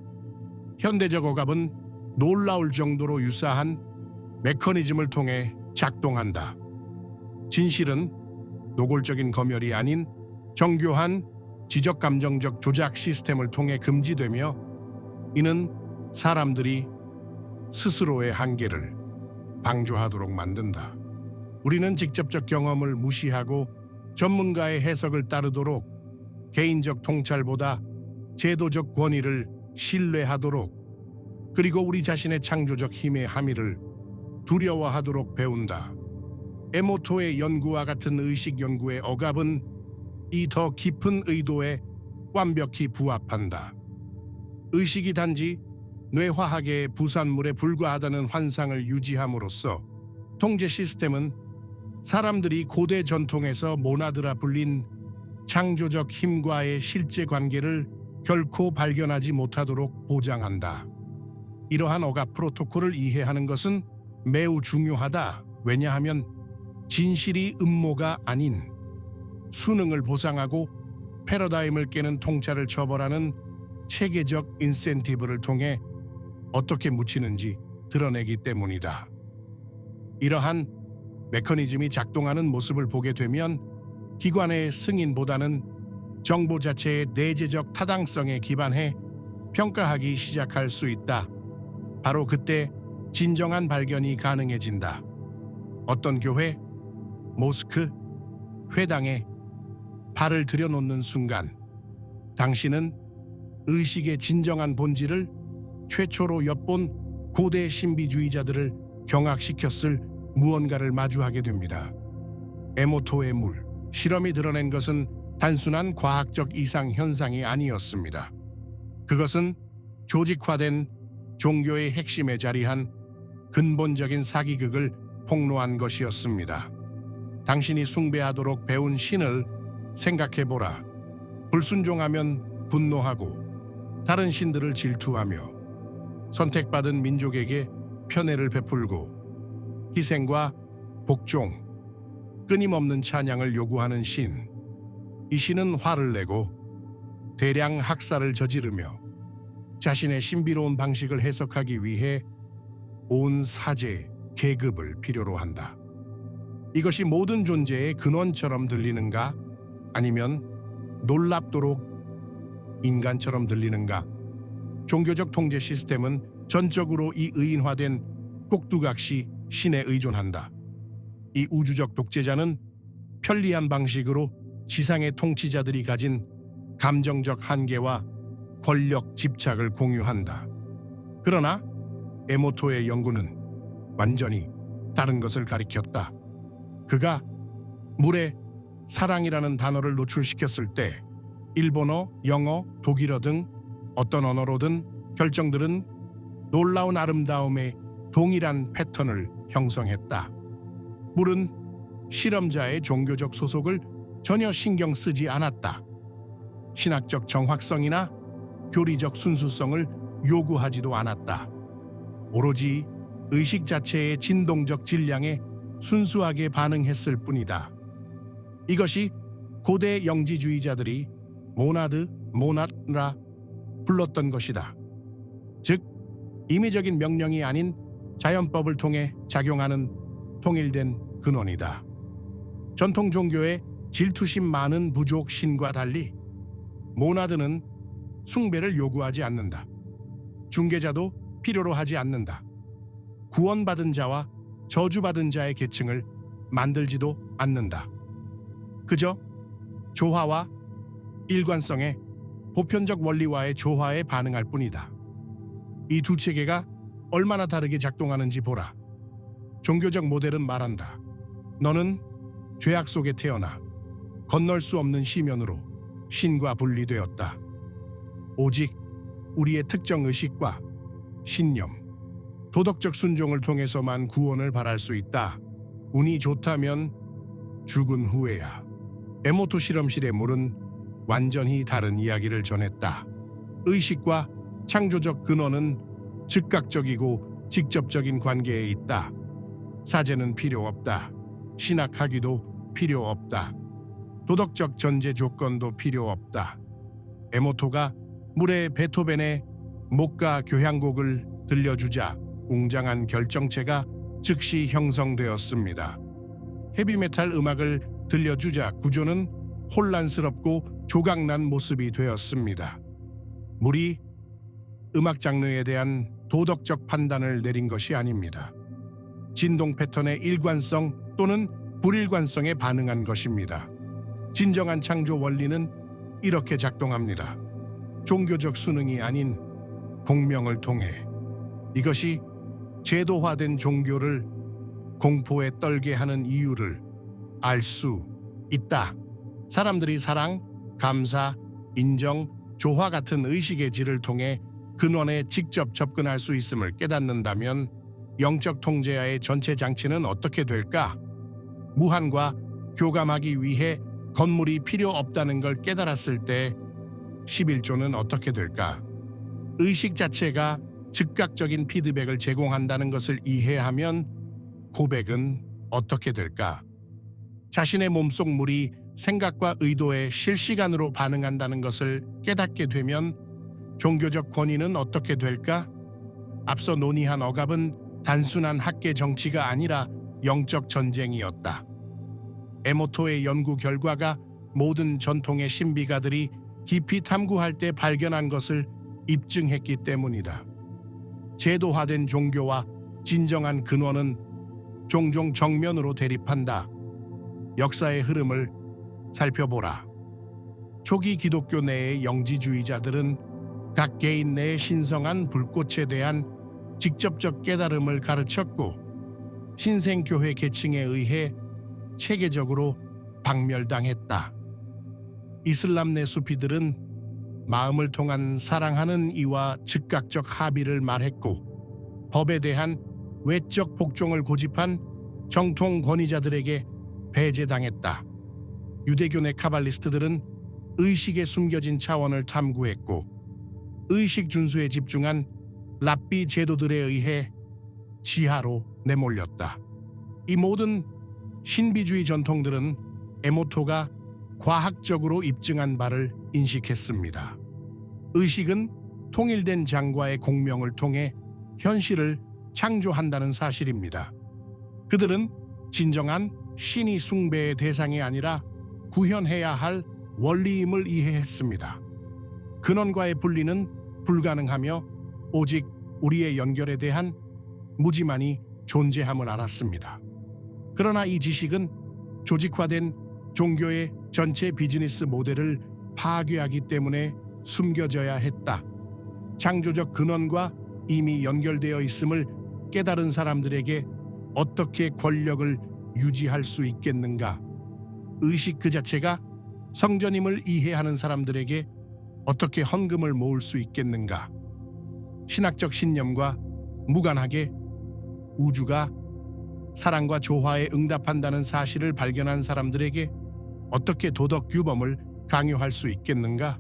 현대적 억압은 놀라울 정도로 유사한 메커니즘을 통해 작동한다. 진실은 노골적인 검열이 아닌 정교한 지적감정적 조작 시스템을 통해 금지되며 이는 사람들이 스스로의 한계를 방조하도록 만든다. 우리는 직접적 경험을 무시하고 전문가의 해석을 따르도록 개인적 통찰보다 제도적 권위를 신뢰하도록 그리고 우리 자신의 창조적 힘의 함의를 두려워하도록 배운다. 에모토의 연구와 같은 의식 연구의 억압은 이 더 깊은 의도에 완벽히 부합한다. 의식이 단지 뇌화학의 부산물에 불과하다는 환상을 유지함으로써 통제 시스템은 사람들이 고대 전통에서 모나드라 불린 창조적 힘과의 실제 관계를 결코 발견하지 못하도록 보장한다. 이러한 억압 프로토콜을 이해하는 것은 매우 중요하다. 왜냐하면 진실이 음모가 아닌 수능을 보상하고 패러다임을 깨는 통찰을 처벌하는 체계적 인센티브를 통해 어떻게 묻히는지 드러내기 때문이다. 이러한 메커니즘이 작동하는 모습을 보게 되면 기관의 승인보다는 정보 자체의 내재적 타당성에 기반해 평가하기 시작할 수 있다. 바로 그때 진정한 발견이 가능해진다. 어떤 교회, 모스크, 회당에 발을 들여놓는 순간 당신은 의식의 진정한 본질을 최초로 엿본 고대 신비주의자들을 경악시켰을 무언가를 마주하게 됩니다. 에모토의 물, 실험이 드러낸 것은 단순한 과학적 이상 현상이 아니었습니다. 그것은 조직화된 종교의 핵심에 자리한 근본적인 사기극을 폭로한 것이었습니다. 당신이 숭배하도록 배운 신을 생각해보라. 불순종하면 분노하고 다른 신들을 질투하며 선택받은 민족에게 편애를 베풀고 희생과 복종, 끊임없는 찬양을 요구하는 신. 이 신은 화를 내고 대량 학살을 저지르며 자신의 신비로운 방식을 해석하기 위해 온 사제, 계급을 필요로 한다. 이것이 모든 존재의 근원처럼 들리는가? 아니면 놀랍도록 인간처럼 들리는가? 종교적 통제 시스템은 전적으로 이 의인화된 꼭두각시 신에 의존한다. 이 우주적 독재자는 편리한 방식으로 지상의 통치자들이 가진 감정적 한계와 권력 집착을 공유한다. 그러나 에모토의 연구는 완전히 다른 것을 가리켰다. 그가 물에 사랑이라는 단어를 노출시켰을 때 일본어, 영어, 독일어 등 어떤 언어로든 결정들은 놀라운 아름다움의 동일한 패턴을 형성했다. 물은 실험자의 종교적 소속을 전혀 신경 쓰지 않았다. 신학적 정확성이나 교리적 순수성을 요구하지도 않았다. 오로지 의식 자체의 진동적 질량에 순수하게 반응했을 뿐이다. 이것이 고대 영지주의자들이 모나드라 불렀던 것이다. 즉, 임의적인 명령이 아닌 자연법을 통해 작용하는 통일된 근원이다. 전통 종교의 질투심 많은 부족 신과 달리 모나드는 숭배를 요구하지 않는다. 중개자도 필요로 하지 않는다. 구원받은 자와 저주받은 자의 계층을 만들지도 않는다. 그저 조화와 일관성의 보편적 원리와의 조화에 반응할 뿐이다. 이 두 체계가 얼마나 다르게 작동하는지 보라. 종교적 모델은 말한다. 너는 죄악 속에 태어나 건널 수 없는 시면으로 신과 분리되었다. 오직 우리의 특정 의식과 신념, 도덕적 순종을 통해서만 구원을 바랄 수 있다. 운이 좋다면 죽은 후에야. 에모토 실험실의 물은 완전히 다른 이야기를 전했다. 의식과 창조적 근원은 즉각적이고 직접적인 관계에 있다. 사제는 필요 없다. 신학하기도 필요 없다. 도덕적 전제 조건도 필요 없다. 에모토가 물에 베토벤의 목가 교향곡을 들려주자 웅장한 결정체가 즉시 형성되었습니다. 헤비메탈 음악을 들려주자 구조는 혼란스럽고 조각난 모습이 되었습니다. 물이 음악 장르에 대한 도덕적 판단을 내린 것이 아닙니다. 진동 패턴의 일관성 또는 불일관성에 반응한 것입니다. 진정한 창조 원리는 이렇게 작동합니다. 종교적 수능이 아닌 공명을 통해 이것이 제도화된 종교를 공포에 떨게 하는 이유를 알 수 있다. 사람들이 사랑, 감사, 인정, 조화 같은 의식의 질을 통해 근원에 직접 접근할 수 있음을 깨닫는다면 영적 통제하의 전체 장치는 어떻게 될까? 무한과 교감하기 위해 건물이 필요 없다는 걸 깨달았을 때 11조는 어떻게 될까? 의식 자체가 즉각적인 피드백을 제공한다는 것을 이해하면 고백은 어떻게 될까? 자신의 몸속 물이 생각과 의도에 실시간으로 반응한다는 것을 깨닫게 되면 종교적 권위는 어떻게 될까? 앞서 논의한 억압은 단순한 학계 정치가 아니라 영적 전쟁이었다. 에모토의 연구 결과가 모든 전통의 신비가들이 깊이 탐구할 때 발견한 것을 입증했기 때문이다. 제도화된 종교와 진정한 근원은 종종 정면으로 대립한다. 역사의 흐름을 살펴보라. 초기 기독교 내의 영지주의자들은 각 개인 내의 신성한 불꽃에 대한 직접적 깨달음을 가르쳤고 신생교회 계층에 의해 체계적으로 박멸당했다. 이슬람 내 수피들은 마음을 통한 사랑하는 이와 즉각적 합의를 말했고 법에 대한 외적 복종을 고집한 정통 권위자들에게 배제당했다. 유대교 내 카발리스트들은 의식에 숨겨진 차원을 탐구했고 의식 준수에 집중한 랍비 제도들에 의해 지하로 내몰렸다. 이 모든 신비주의 전통들은 에모토가 과학적으로 입증한 바를 인식했습니다. 의식은 통일된 장과의 공명을 통해 현실을 창조한다는 사실입니다. 그들은 진정한 신이 숭배의 대상이 아니라 구현해야 할 원리임을 이해했습니다. 근원과의 분리는 불가능하며 오직 우리의 연결에 대한 무지만이 존재함을 알았습니다. 그러나 이 지식은 조직화된 종교의 전체 비즈니스 모델을 파괴하기 때문에 숨겨져야 했다. 창조적 근원과 이미 연결되어 있음을 깨달은 사람들에게 어떻게 권력을 유지할 수 있겠는가? 의식 그 자체가 성전임을 이해하는 사람들에게 어떻게 헌금을 모을 수 있겠는가? 신학적 신념과 무관하게 우주가 사랑과 조화에 응답한다는 사실을 발견한 사람들에게 어떻게 도덕 규범을 강요할 수 있겠는가?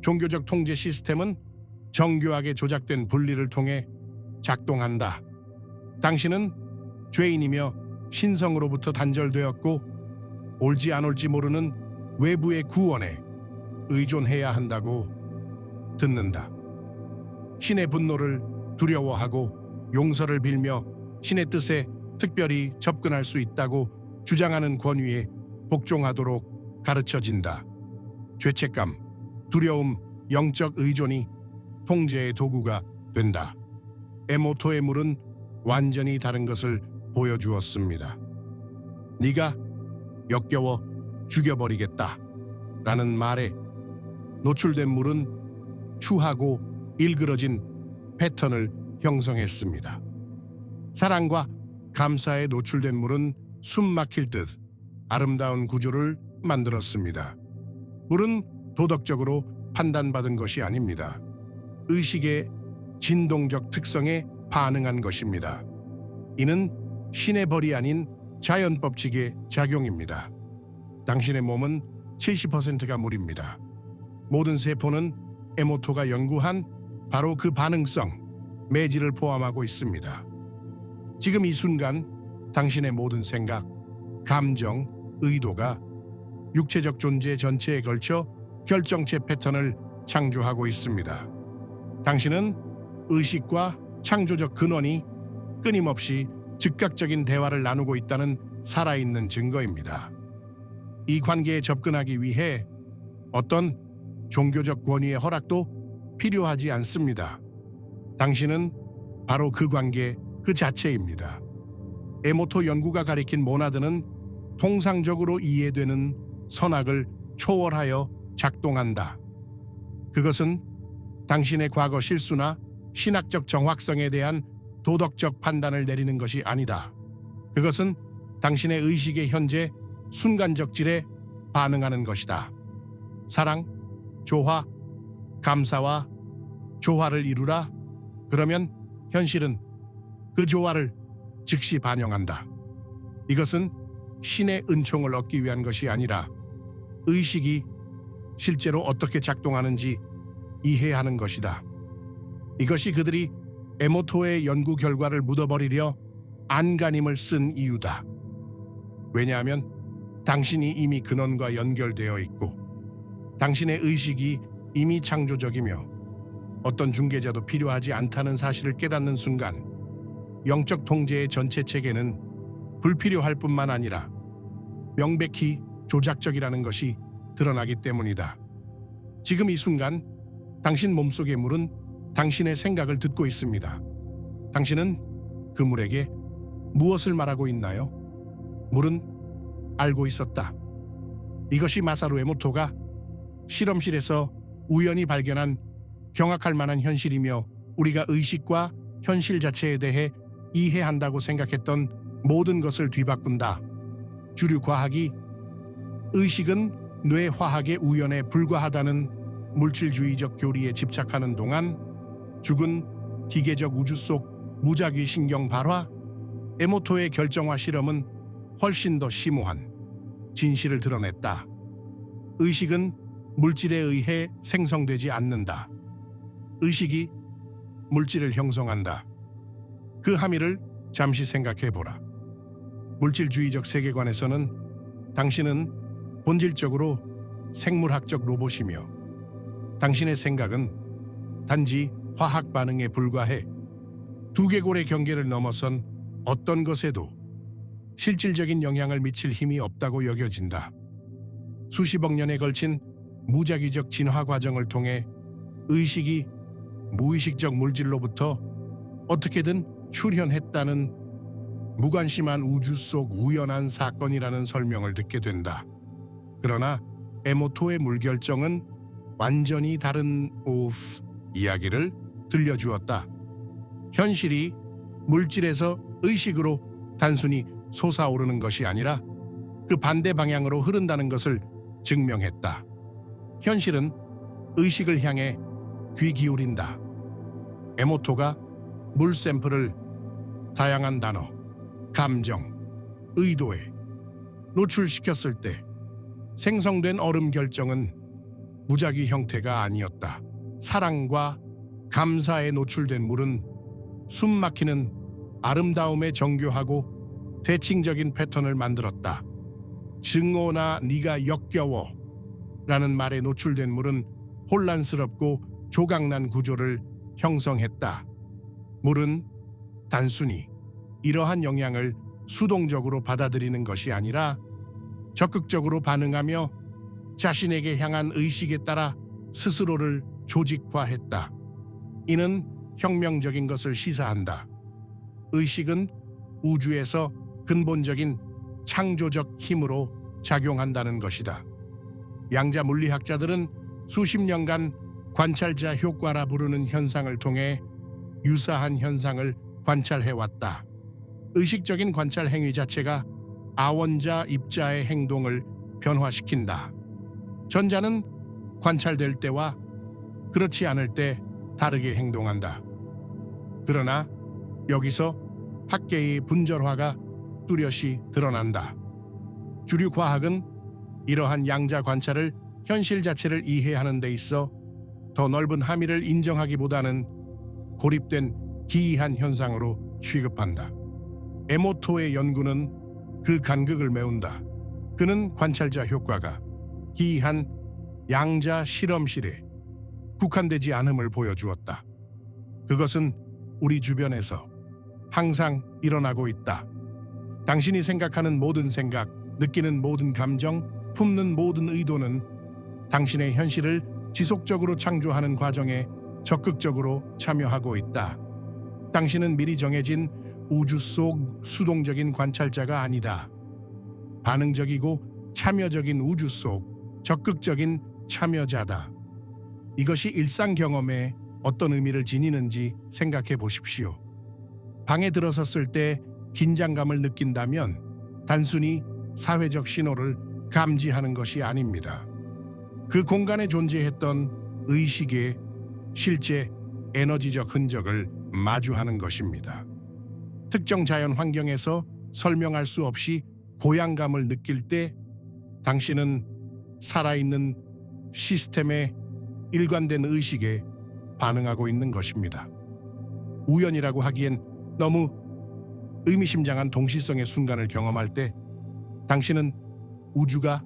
종교적 통제 시스템은 정교하게 조작된 분리를 통해 작동한다. 당신은 죄인이며 신성으로부터 단절되었고 옳지 않을지 모르는 외부의 구원에 의존해야 한다고 듣는다. 신의 분노를 두려워하고 용서를 빌며 신의 뜻에 특별히 접근할 수 있다고 주장하는 권위에 복종하도록 가르쳐진다. 죄책감, 두려움, 영적 의존이 통제의 도구가 된다. 에모토의 물은 완전히 다른 것을 보여주었습니다. 네가 역겨워 죽여버리겠다 라는 말에 노출된 물은 추하고 일그러진 패턴을 형성했습니다. 사랑과 감사에 노출된 물은 숨 막힐 듯 아름다운 구조를 만들었습니다. 물은 도덕적으로 판단받은 것이 아닙니다. 의식의 진동적 특성에 반응한 것입니다. 이는 신의 벌이 아닌 자연 법칙의 작용입니다. 당신의 몸은 70%가 물입니다. 모든 세포는 에모토가 연구한 바로 그 반응성, 매질을 포함하고 있습니다. 지금 이 순간 당신의 모든 생각, 감정, 의도가 육체적 존재 전체에 걸쳐 결정체 패턴을 창조하고 있습니다. 당신은 의식과 창조적 근원이 끊임없이 즉각적인 대화를 나누고 있다는 살아있는 증거입니다. 이 관계에 접근하기 위해 어떤 종교적 권위의 허락도 필요하지 않습니다. 당신은 바로 그 관계 그 자체입니다. 에모토 연구가 가리킨 모나드는 통상적으로 이해되는 선악을 초월하여 작동한다. 그것은 당신의 과거 실수나 신학적 정확성에 대한 도덕적 판단을 내리는 것이 아니다. 그것은 당신의 의식의 현재 순간적 질에 반응하는 것이다. 사랑, 조화, 감사와 조화를 이루라. 그러면 현실은 그 조화를 즉시 반영한다. 이것은 신의 은총을 얻기 위한 것이 아니라 의식이 실제로 어떻게 작동하는지 이해하는 것이다. 이것이 그들이 에모토의 연구 결과를 묻어버리려 안간힘을 쓴 이유다. 왜냐하면 당신이 이미 근원과 연결되어 있고 당신의 의식이 이미 창조적이며 어떤 중개자도 필요하지 않다는 사실을 깨닫는 순간 영적 통제의 전체 체계는 불필요할 뿐만 아니라 명백히 조작적이라는 것이 드러나기 때문이다. 지금 이 순간 당신 몸속의 물은 당신의 생각을 듣고 있습니다. 당신은 그 물에게 무엇을 말하고 있나요? 물은 알고 있었다. 이것이 마사루 에모토가 실험실에서 우연히 발견한 경악할 만한 현실이며 우리가 의식과 현실 자체에 대해 이해한다고 생각했던 모든 것을 뒤바꾼다. 주류 과학이 의식은 뇌 화학의 우연에 불과하다는 물질주의적 교리에 집착하는 동안 죽은 기계적 우주 속 무작위 신경 발화, 에모토의 결정화 실험은 훨씬 더 심오한 진실을 드러냈다. 의식은 물질에 의해 생성되지 않는다. 의식이 물질을 형성한다. 그 함의를 잠시 생각해보라. 물질주의적 세계관에서는 당신은 본질적으로 생물학적 로봇이며 당신의 생각은 단지 화학 반응에 불과해 두개골의 경계를 넘어선 어떤 것에도 실질적인 영향을 미칠 힘이 없다고 여겨진다. 수십억 년에 걸친 무작위적 진화 과정을 통해 의식이 무의식적 물질로부터 어떻게든 출현했다는 무관심한 우주 속 우연한 사건이라는 설명을 듣게 된다. 그러나 에모토의 물결정은 완전히 다른 이야기를 들려주었다. 현실이 물질에서 의식으로 단순히 솟아오르는 것이 아니라 그 반대 방향으로 흐른다는 것을 증명했다. 현실은 의식을 향해 귀 기울인다. 에모토가 물 샘플을 다양한 단어, 감정, 의도에 노출시켰을 때 생성된 얼음 결정은 무작위 형태가 아니었다. 사랑과 감사에 노출된 물은 숨막히는 아름다움에 정교하고 대칭적인 패턴을 만들었다. 증오나 네가 역겨워 라는 말에 노출된 물은 혼란스럽고 조각난 구조를 형성했다. 물은 단순히 이러한 영향을 수동적으로 받아들이는 것이 아니라 적극적으로 반응하며 자신에게 향한 의식에 따라 스스로를 조직화했다. 이는 혁명적인 것을 시사한다. 의식은 우주에서 근본적인 창조적 힘으로 작용한다는 것이다. 양자 물리학자들은 수십 년간 관찰자 효과라 부르는 현상을 통해 유사한 현상을 관찰해왔다. 의식적인 관찰 행위 자체가 아원자 입자의 행동을 변화시킨다. 전자는 관찰될 때와 그렇지 않을 때 다르게 행동한다. 그러나 여기서 학계의 분절화가 뚜렷이 드러난다. 주류 과학은 이러한 양자 관찰을 현실 자체를 이해하는 데 있어 더 넓은 함의를 인정하기보다는 고립된 기이한 현상으로 취급한다. 에모토의 연구는 그 간극을 메운다. 그는 관찰자 효과가 기이한 양자 실험실에 국한되지 않음을 보여주었다. 그것은 우리 주변에서 항상 일어나고 있다. 당신이 생각하는 모든 생각, 느끼는 모든 감정, 품는 모든 의도는 당신의 현실을 지속적으로 창조하는 과정에 적극적으로 참여하고 있다. 당신은 미리 정해진 우주 속 수동적인 관찰자가 아니다. 반응적이고 참여적인 우주 속 적극적인 참여자다. 이것이 일상 경험에 어떤 의미를 지니는지 생각해 보십시오. 방에 들어섰을 때 긴장감을 느낀다면 단순히 사회적 신호를 감지하는 것이 아닙니다. 그 공간에 존재했던 의식의 실제 에너지적 흔적을 마주하는 것입니다. 특정 자연 환경에서 설명할 수 없이 고향감을 느낄 때 당신은 살아있는 시스템의 일관된 의식에 반응하고 있는 것입니다. 우연이라고 하기엔 너무 의미심장한 동시성의 순간을 경험할 때 당신은 우주가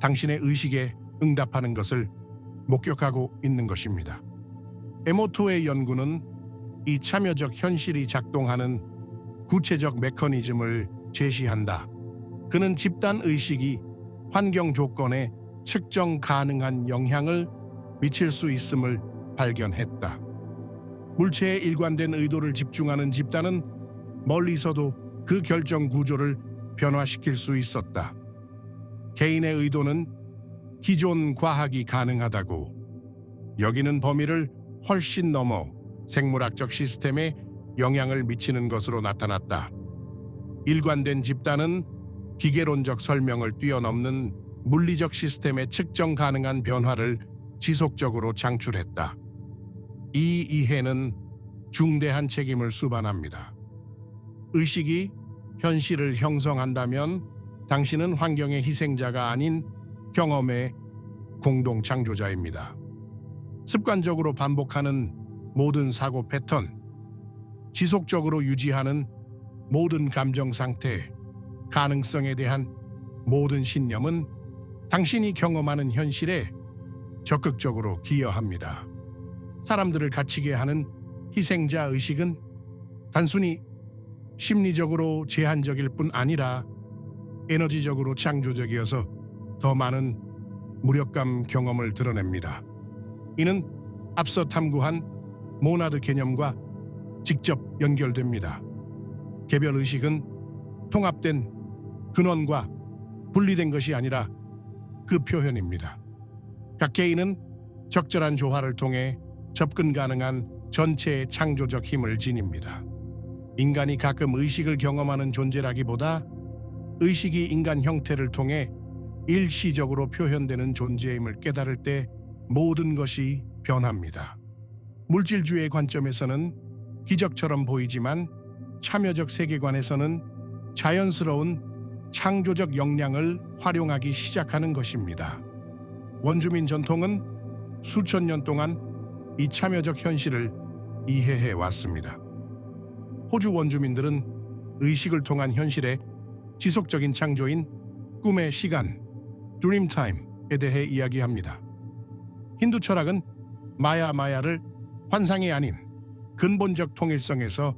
당신의 의식에 응답하는 것을 목격하고 있는 것입니다. 에모토의 연구는 이 참여적 현실이 작동하는 구체적 메커니즘을 제시한다. 그는 집단 의식이 환경 조건에 측정 가능한 영향을 미칠 수 있음을 발견했다. 물체의 일관된 의도를 집중하는 집단은 멀리서도 그 결정 구조를 변화시킬 수 있었다. 개인의 의도는 기존 과학이 가능하다고 여기는 범위를 훨씬 넘어 생물학적 시스템에 영향을 미치는 것으로 나타났다. 일관된 집단은 기계론적 설명을 뛰어넘는 물리적 시스템의 측정 가능한 변화를 지속적으로 창출했다. 이 이해는 중대한 책임을 수반합니다. 의식이 현실을 형성한다면 당신은 환경의 희생자가 아닌 경험의 공동 창조자입니다. 습관적으로 반복하는 모든 사고 패턴, 지속적으로 유지하는 모든 감정 상태, 가능성에 대한 모든 신념은 당신이 경험하는 현실에 적극적으로 기여합니다. 사람들을 갇히게 하는 희생자 의식은 단순히 심리적으로 제한적일 뿐 아니라 에너지적으로 창조적이어서 더 많은 무력감 경험을 드러냅니다. 이는 앞서 탐구한 모나드 개념과 직접 연결됩니다. 개별 의식은 통합된 근원과 분리된 것이 아니라 그 표현입니다. 각 개인은 적절한 조화를 통해 접근 가능한 전체의 창조적 힘을 지닙니다. 인간이 가끔 의식을 경험하는 존재라기보다 의식이 인간 형태를 통해 일시적으로 표현되는 존재임을 깨달을 때 모든 것이 변합니다. 물질주의의 관점에서는 기적처럼 보이지만 참여적 세계관에서는 자연스러운 창조적 역량을 활용하기 시작하는 것입니다. 원주민 전통은 수천 년 동안 이 참여적 현실을 이해해 왔습니다. 호주 원주민들은 의식을 통한 현실의 지속적인 창조인 꿈의 시간, 드림타임에 대해 이야기합니다. 힌두 철학은 마야를 환상이 아닌 근본적 통일성에서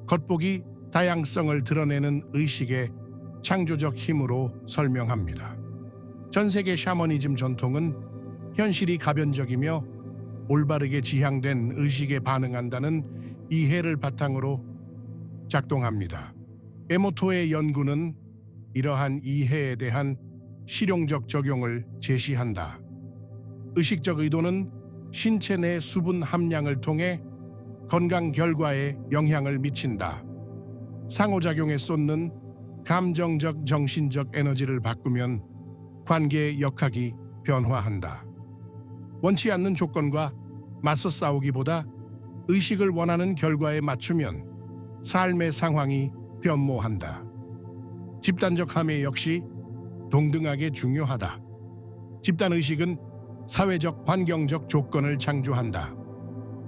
겉보기 다양성을 드러내는 의식의 창조적 힘으로 설명합니다. 전 세계 샤머니즘 전통은 현실이 가변적이며 올바르게 지향된 의식에 반응한다는 이해를 바탕으로 작동합니다. 에모토의 연구는 이러한 이해에 대한 실용적 적용을 제시한다. 의식적 의도는 신체 내 수분 함량을 통해 건강 결과에 영향을 미친다. 상호작용에 쏟는 감정적 정신적 에너지를 바꾸면 관계의 역학이 변화한다. 원치 않는 조건과 맞서 싸우기보다 의식을 원하는 결과에 맞추면 삶의 상황이 변모한다. 집단적 함의 역시 동등하게 중요하다. 집단의식은 사회적 환경적 조건을 창조한다.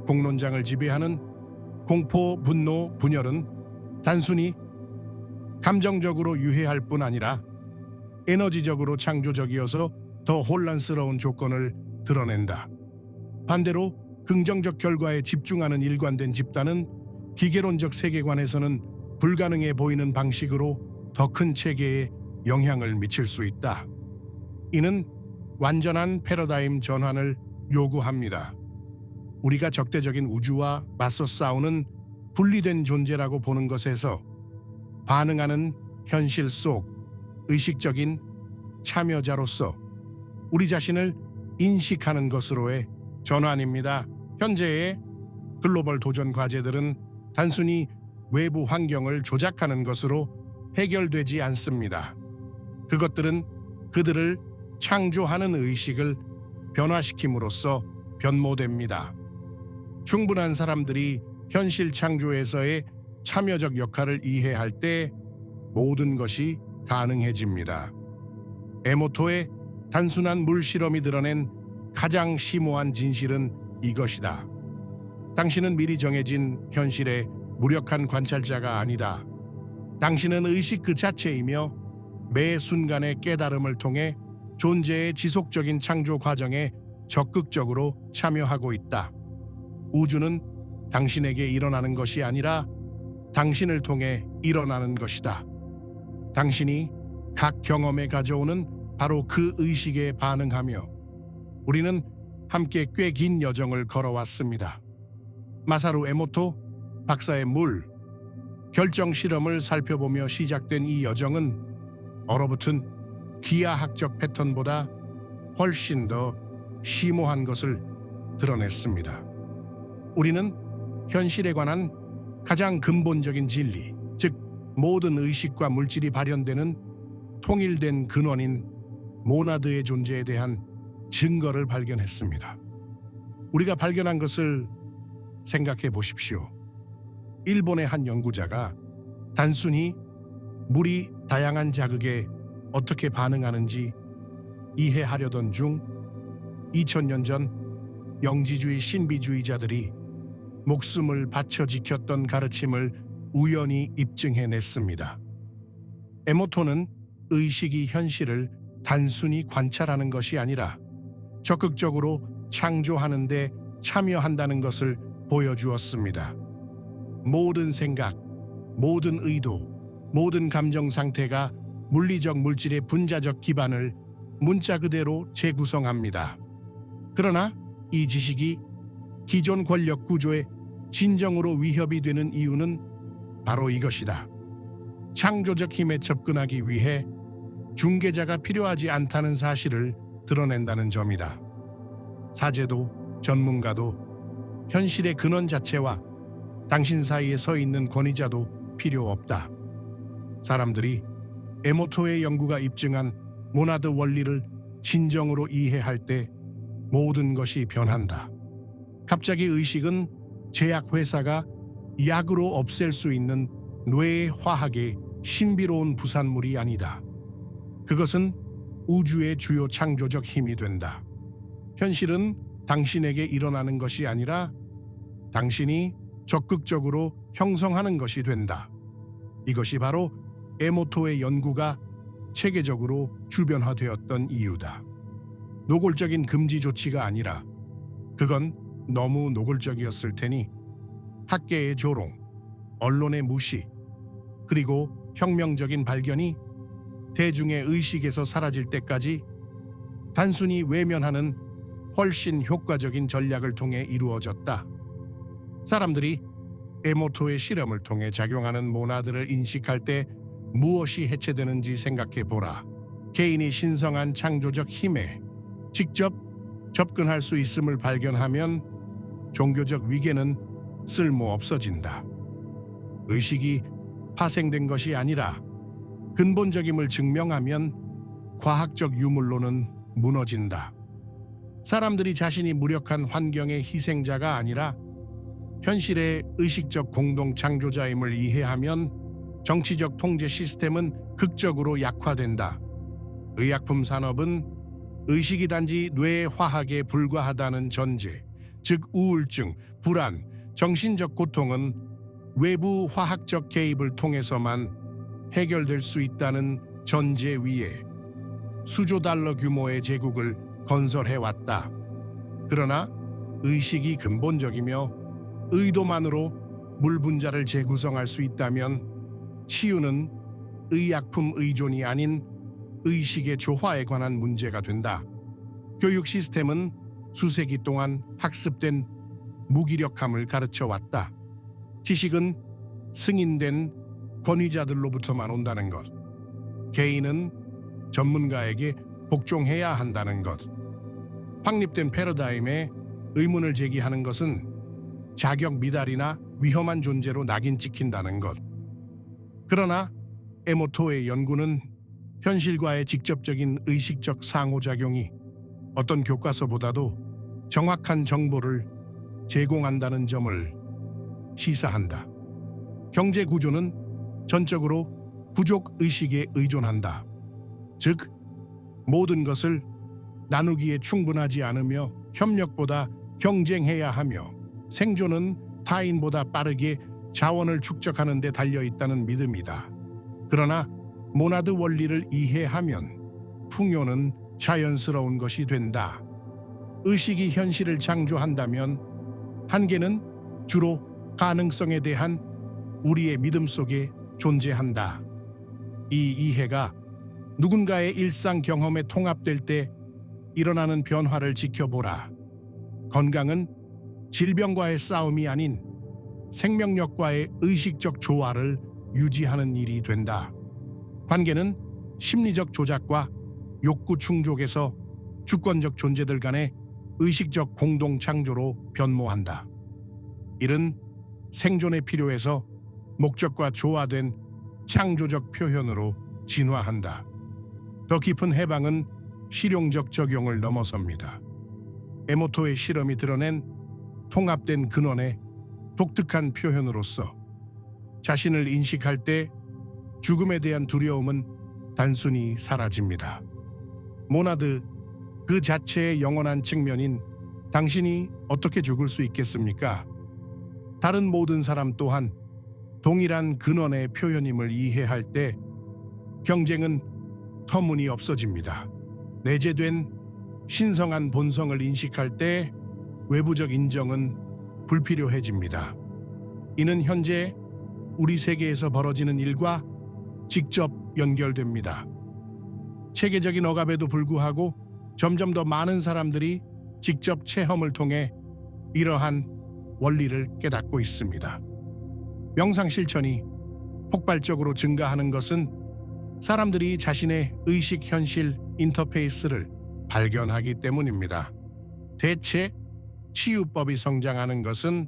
공론장을 지배하는 공포, 분노, 분열은 단순히 감정적으로 유해할 뿐 아니라 에너지적으로 창조적이어서 더 혼란스러운 조건을 드러낸다. 반대로 긍정적 결과에 집중하는 일관된 집단은 기계론적 세계관에서는 불가능해 보이는 방식으로 더 큰 체계에 영향을 미칠 수 있다. 이는 완전한 패러다임 전환을 요구합니다. 우리가 적대적인 우주와 맞서 싸우는 분리된 존재라고 보는 것에서 반응하는 현실 속 의식적인 참여자로서 우리 자신을 인식하는 것으로의 전환입니다. 현재의 글로벌 도전 과제들은 단순히 외부 환경을 조작하는 것으로 해결되지 않습니다. 그것들은 그들을 창조하는 의식을 변화시킴으로써 변모됩니다. 충분한 사람들이 현실 창조에서의 참여적 역할을 이해할 때 모든 것이 가능해집니다. 에모토의 단순한 물실험이 드러낸 가장 심오한 진실은 이것이다. 당신은 미리 정해진 현실의 무력한 관찰자가 아니다. 당신은 의식 그 자체이며 매 순간의 깨달음을 통해 존재의 지속적인 창조 과정에 적극적으로 참여하고 있다. 우주는 당신에게 일어나는 것이 아니라 당신을 통해 일어나는 것이다. 당신이 각 경험에 가져오는 바로 그 의식에 반응하며 우리는 함께 꽤 긴 여정을 걸어왔습니다. 마사루 에모토 박사의 물 결정 실험을 살펴보며 시작된 이 여정은 얼어붙은 기하학적 패턴보다 훨씬 더 심오한 것을 드러냈습니다. 우리는 현실에 관한 가장 근본적인 진리, 즉 모든 의식과 물질이 발현되는 통일된 근원인 모나드의 존재에 대한 증거를 발견했습니다. 우리가 발견한 것을 생각해 보십시오. 일본의 한 연구자가 단순히 물이 다양한 자극에 어떻게 반응하는지 이해하려던 중 2000년 전 영지주의 신비주의자들이 목숨을 바쳐 지켰던 가르침을 우연히 입증해냈습니다. 에모토는 의식이 현실을 단순히 관찰하는 것이 아니라 적극적으로 창조하는 데 참여한다는 것을 보여주었습니다. 모든 생각, 모든 의도, 모든 감정 상태가 물리적 물질의 분자적 기반을 문자 그대로 재구성합니다. 그러나 이 지식이 기존 권력 구조에 진정으로 위협이 되는 이유는 바로 이것이다. 창조적 힘에 접근하기 위해 중개자가 필요하지 않다는 사실을 드러낸다는 점이다. 사제도, 전문가도, 현실의 근원 자체와 당신 사이에 서 있는 권위자도 필요 없다. 사람들이 에모토의 연구가 입증한 모나드 원리를 진정으로 이해할 때 모든 것이 변한다. 갑자기 의식은 제약회사가 약으로 없앨 수 있는 뇌의 화학의 신비로운 부산물이 아니다. 그것은 우주의 주요 창조적 힘이 된다. 현실은 당신에게 일어나는 것이 아니라 당신이 적극적으로 형성하는 것이 된다. 이것이 바로 에모토의 연구가 체계적으로 주변화되었던 이유다. 노골적인 금지 조치가 아니라 그건 너무 노골적이었을 테니 학계의 조롱, 언론의 무시, 그리고 혁명적인 발견이 대중의 의식에서 사라질 때까지 단순히 외면하는 훨씬 효과적인 전략을 통해 이루어졌다. 사람들이 에모토의 실험을 통해 작용하는 모나드를 인식할 때 무엇이 해체되는지 생각해 보라. 개인이 신성한 창조적 힘에 직접 접근할 수 있음을 발견하면 종교적 위계는 쓸모없어진다. 의식이 파생된 것이 아니라 근본적임을 증명하면 과학적 유물로는 무너진다. 사람들이 자신이 무력한 환경의 희생자가 아니라 현실의 의식적 공동 창조자임을 이해하면 정치적 통제 시스템은 극적으로 약화된다. 의약품 산업은 의식이 단지 뇌의 화학에 불과하다는 전제, 즉 우울증, 불안, 정신적 고통은 외부 화학적 개입을 통해서만 해결될 수 있다는 전제 위에 수조 달러 규모의 제국을 건설해왔다. 그러나 의식이 근본적이며 의도만으로 물 분자를 재구성할 수 있다면 치유는 의약품 의존이 아닌 의식의 조화에 관한 문제가 된다. 교육 시스템은 수세기 동안 학습된 무기력함을 가르쳐왔다. 지식은 승인된 권위자들로부터만 온다는 것. 개인은 전문가에게 복종해야 한다는 것. 확립된 패러다임에 의문을 제기하는 것은 자격 미달이나 위험한 존재로 낙인 찍힌다는 것. 그러나 에모토의 연구는 현실과의 직접적인 의식적 상호작용이 어떤 교과서보다도 정확한 정보를 제공한다는 점을 시사한다. 경제 구조는 전적으로 부족 의식에 의존한다. 즉, 모든 것을 나누기에 충분하지 않으며 협력보다 경쟁해야 하며 생존은 타인보다 빠르게 자원을 축적하는 데 달려 있다는 믿음이다. 그러나 모나드 원리를 이해하면 풍요는 자연스러운 것이 된다. 의식이 현실을 창조한다면 한계는 주로 가능성에 대한 우리의 믿음 속에 존재한다. 이 이해가 누군가의 일상 경험에 통합될 때 일어나는 변화를 지켜보라. 건강은 질병과의 싸움이 아닌 생명력과의 의식적 조화를 유지하는 일이 된다. 관계는 심리적 조작과 욕구 충족에서 주권적 존재들 간의 의식적 공동 창조로 변모한다. 이는 생존의 필요에서 목적과 조화된 창조적 표현으로 진화한다. 더 깊은 해방은 실용적 적용을 넘어섭니다. 에모토의 실험이 드러낸 통합된 근원의 독특한 표현으로서 자신을 인식할 때 죽음에 대한 두려움은 단순히 사라집니다. 모나드 그 자체의 영원한 측면인 당신이 어떻게 죽을 수 있겠습니까? 다른 모든 사람 또한 동일한 근원의 표현임을 이해할 때 경쟁은 터무니없어집니다. 내재된 신성한 본성을 인식할 때 외부적 인정은 불필요해집니다. 이는 현재 우리 세계에서 벌어지는 일과 직접 연결됩니다. 체계적인 억압에도 불구하고 점점 더 많은 사람들이 직접 체험을 통해 이러한 원리를 깨닫고 있습니다. 명상 실천이 폭발적으로 증가하는 것은 사람들이 자신의 의식 현실 인터페이스를 발견하기 때문입니다. 대체 치유법이 성장하는 것은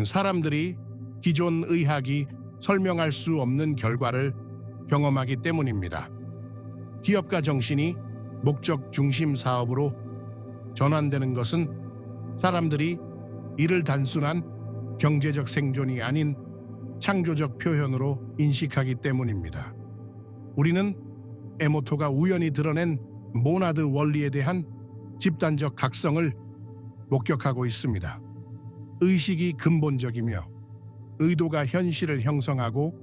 사람들이 기존 의학이 설명할 수 없는 결과를 경험하기 때문입니다. 기업가 정신이 목적 중심 사업으로 전환되는 것은 사람들이 이를 단순한 경제적 생존이 아닌 창조적 표현으로 인식하기 때문입니다. 우리는 에모토가 우연히 드러낸 모나드 원리에 대한 집단적 각성을 목격하고 있습니다. 의식이 근본적이며 의도가 현실을 형성하고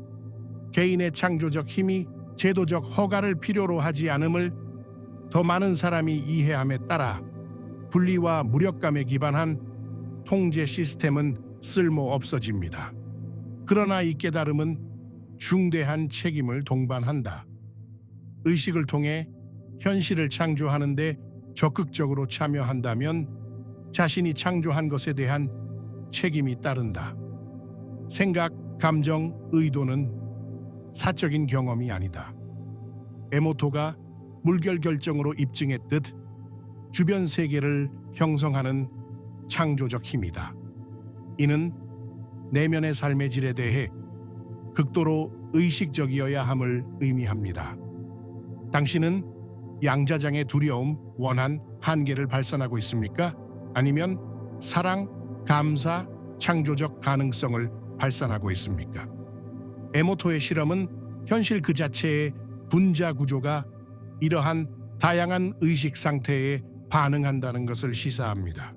개인의 창조적 힘이 제도적 허가를 필요로 하지 않음을 더 많은 사람이 이해함에 따라 분리와 무력감에 기반한 통제 시스템은 쓸모 없어집니다. 그러나 이 깨달음은 중대한 책임을 동반한다. 의식을 통해 현실을 창조하는 데 적극적으로 참여한다면 자신이 창조한 것에 대한 책임이 따른다. 생각, 감정, 의도는 사적인 경험이 아니다. 에모토가 물결 결정으로 입증했듯 주변 세계를 형성하는 창조적 힘이다. 이는 내면의 삶의 질에 대해 극도로 의식적이어야 함을 의미합니다. 당신은 양자장의 두려움, 원한, 한계를 발산하고 있습니까? 아니면 사랑, 감사, 창조적 가능성을 발산하고 있습니까? 에모토의 실험은 현실 그 자체의 분자 구조가 이러한 다양한 의식 상태에 반응한다는 것을 시사합니다.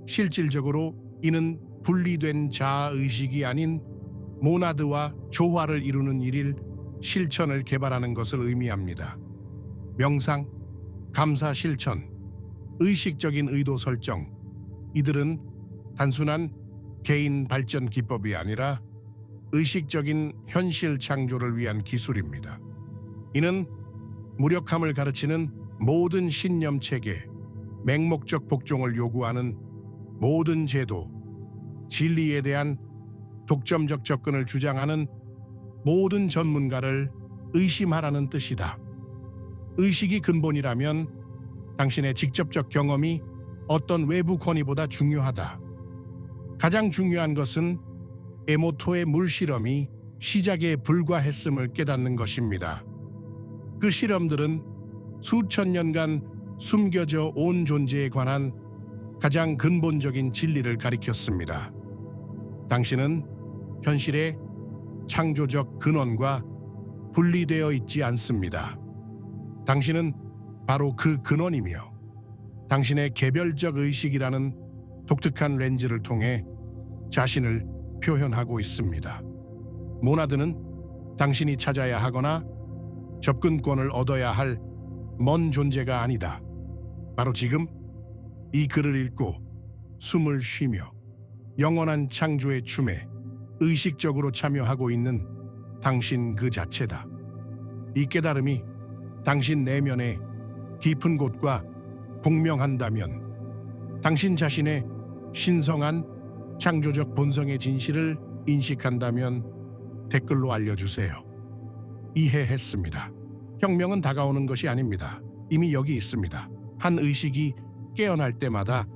실질적으로 이는 분리된 자아의식이 아닌 모나드와 조화를 이루는 일일 실천을 개발하는 것을 의미합니다. 명상, 감사 실천, 의식적인 의도 설정, 이들은 단순한 개인 발전 기법이 아니라 의식적인 현실 창조를 위한 기술입니다. 이는 무력함을 가르치는 모든 신념 체계, 맹목적 복종을 요구하는 모든 제도, 진리에 대한 독점적 접근을 주장하는 모든 전문가를 의심하라는 뜻이다. 의식이 근본이라면 당신의 직접적 경험이 어떤 외부 권위보다 중요하다. 가장 중요한 것은 에모토의 물실험이 시작에 불과했음을 깨닫는 것입니다. 그 실험들은 수천 년간 숨겨져 온 존재에 관한 가장 근본적인 진리를 가리켰습니다. 당신은 현실의 창조적 근원과 분리되어 있지 않습니다. 당신은 바로 그 근원이며 당신의 개별적 의식이라는 독특한 렌즈를 통해 자신을 표현하고 있습니다. 모나드는 당신이 찾아야 하거나 접근권을 얻어야 할 먼 존재가 아니다. 바로 지금 이 글을 읽고 숨을 쉬며 영원한 창조의 춤에 의식적으로 참여하고 있는 당신 그 자체다. 이 깨달음이 당신 내면의 깊은 곳과 공명한다면 당신 자신의 신성한 창조적 본성의 진실을 인식한다면 댓글로 알려주세요. 이해했습니다. 혁명은 다가오는 것이 아닙니다. 이미 여기 있습니다. 한 의식이 깨어날 때마다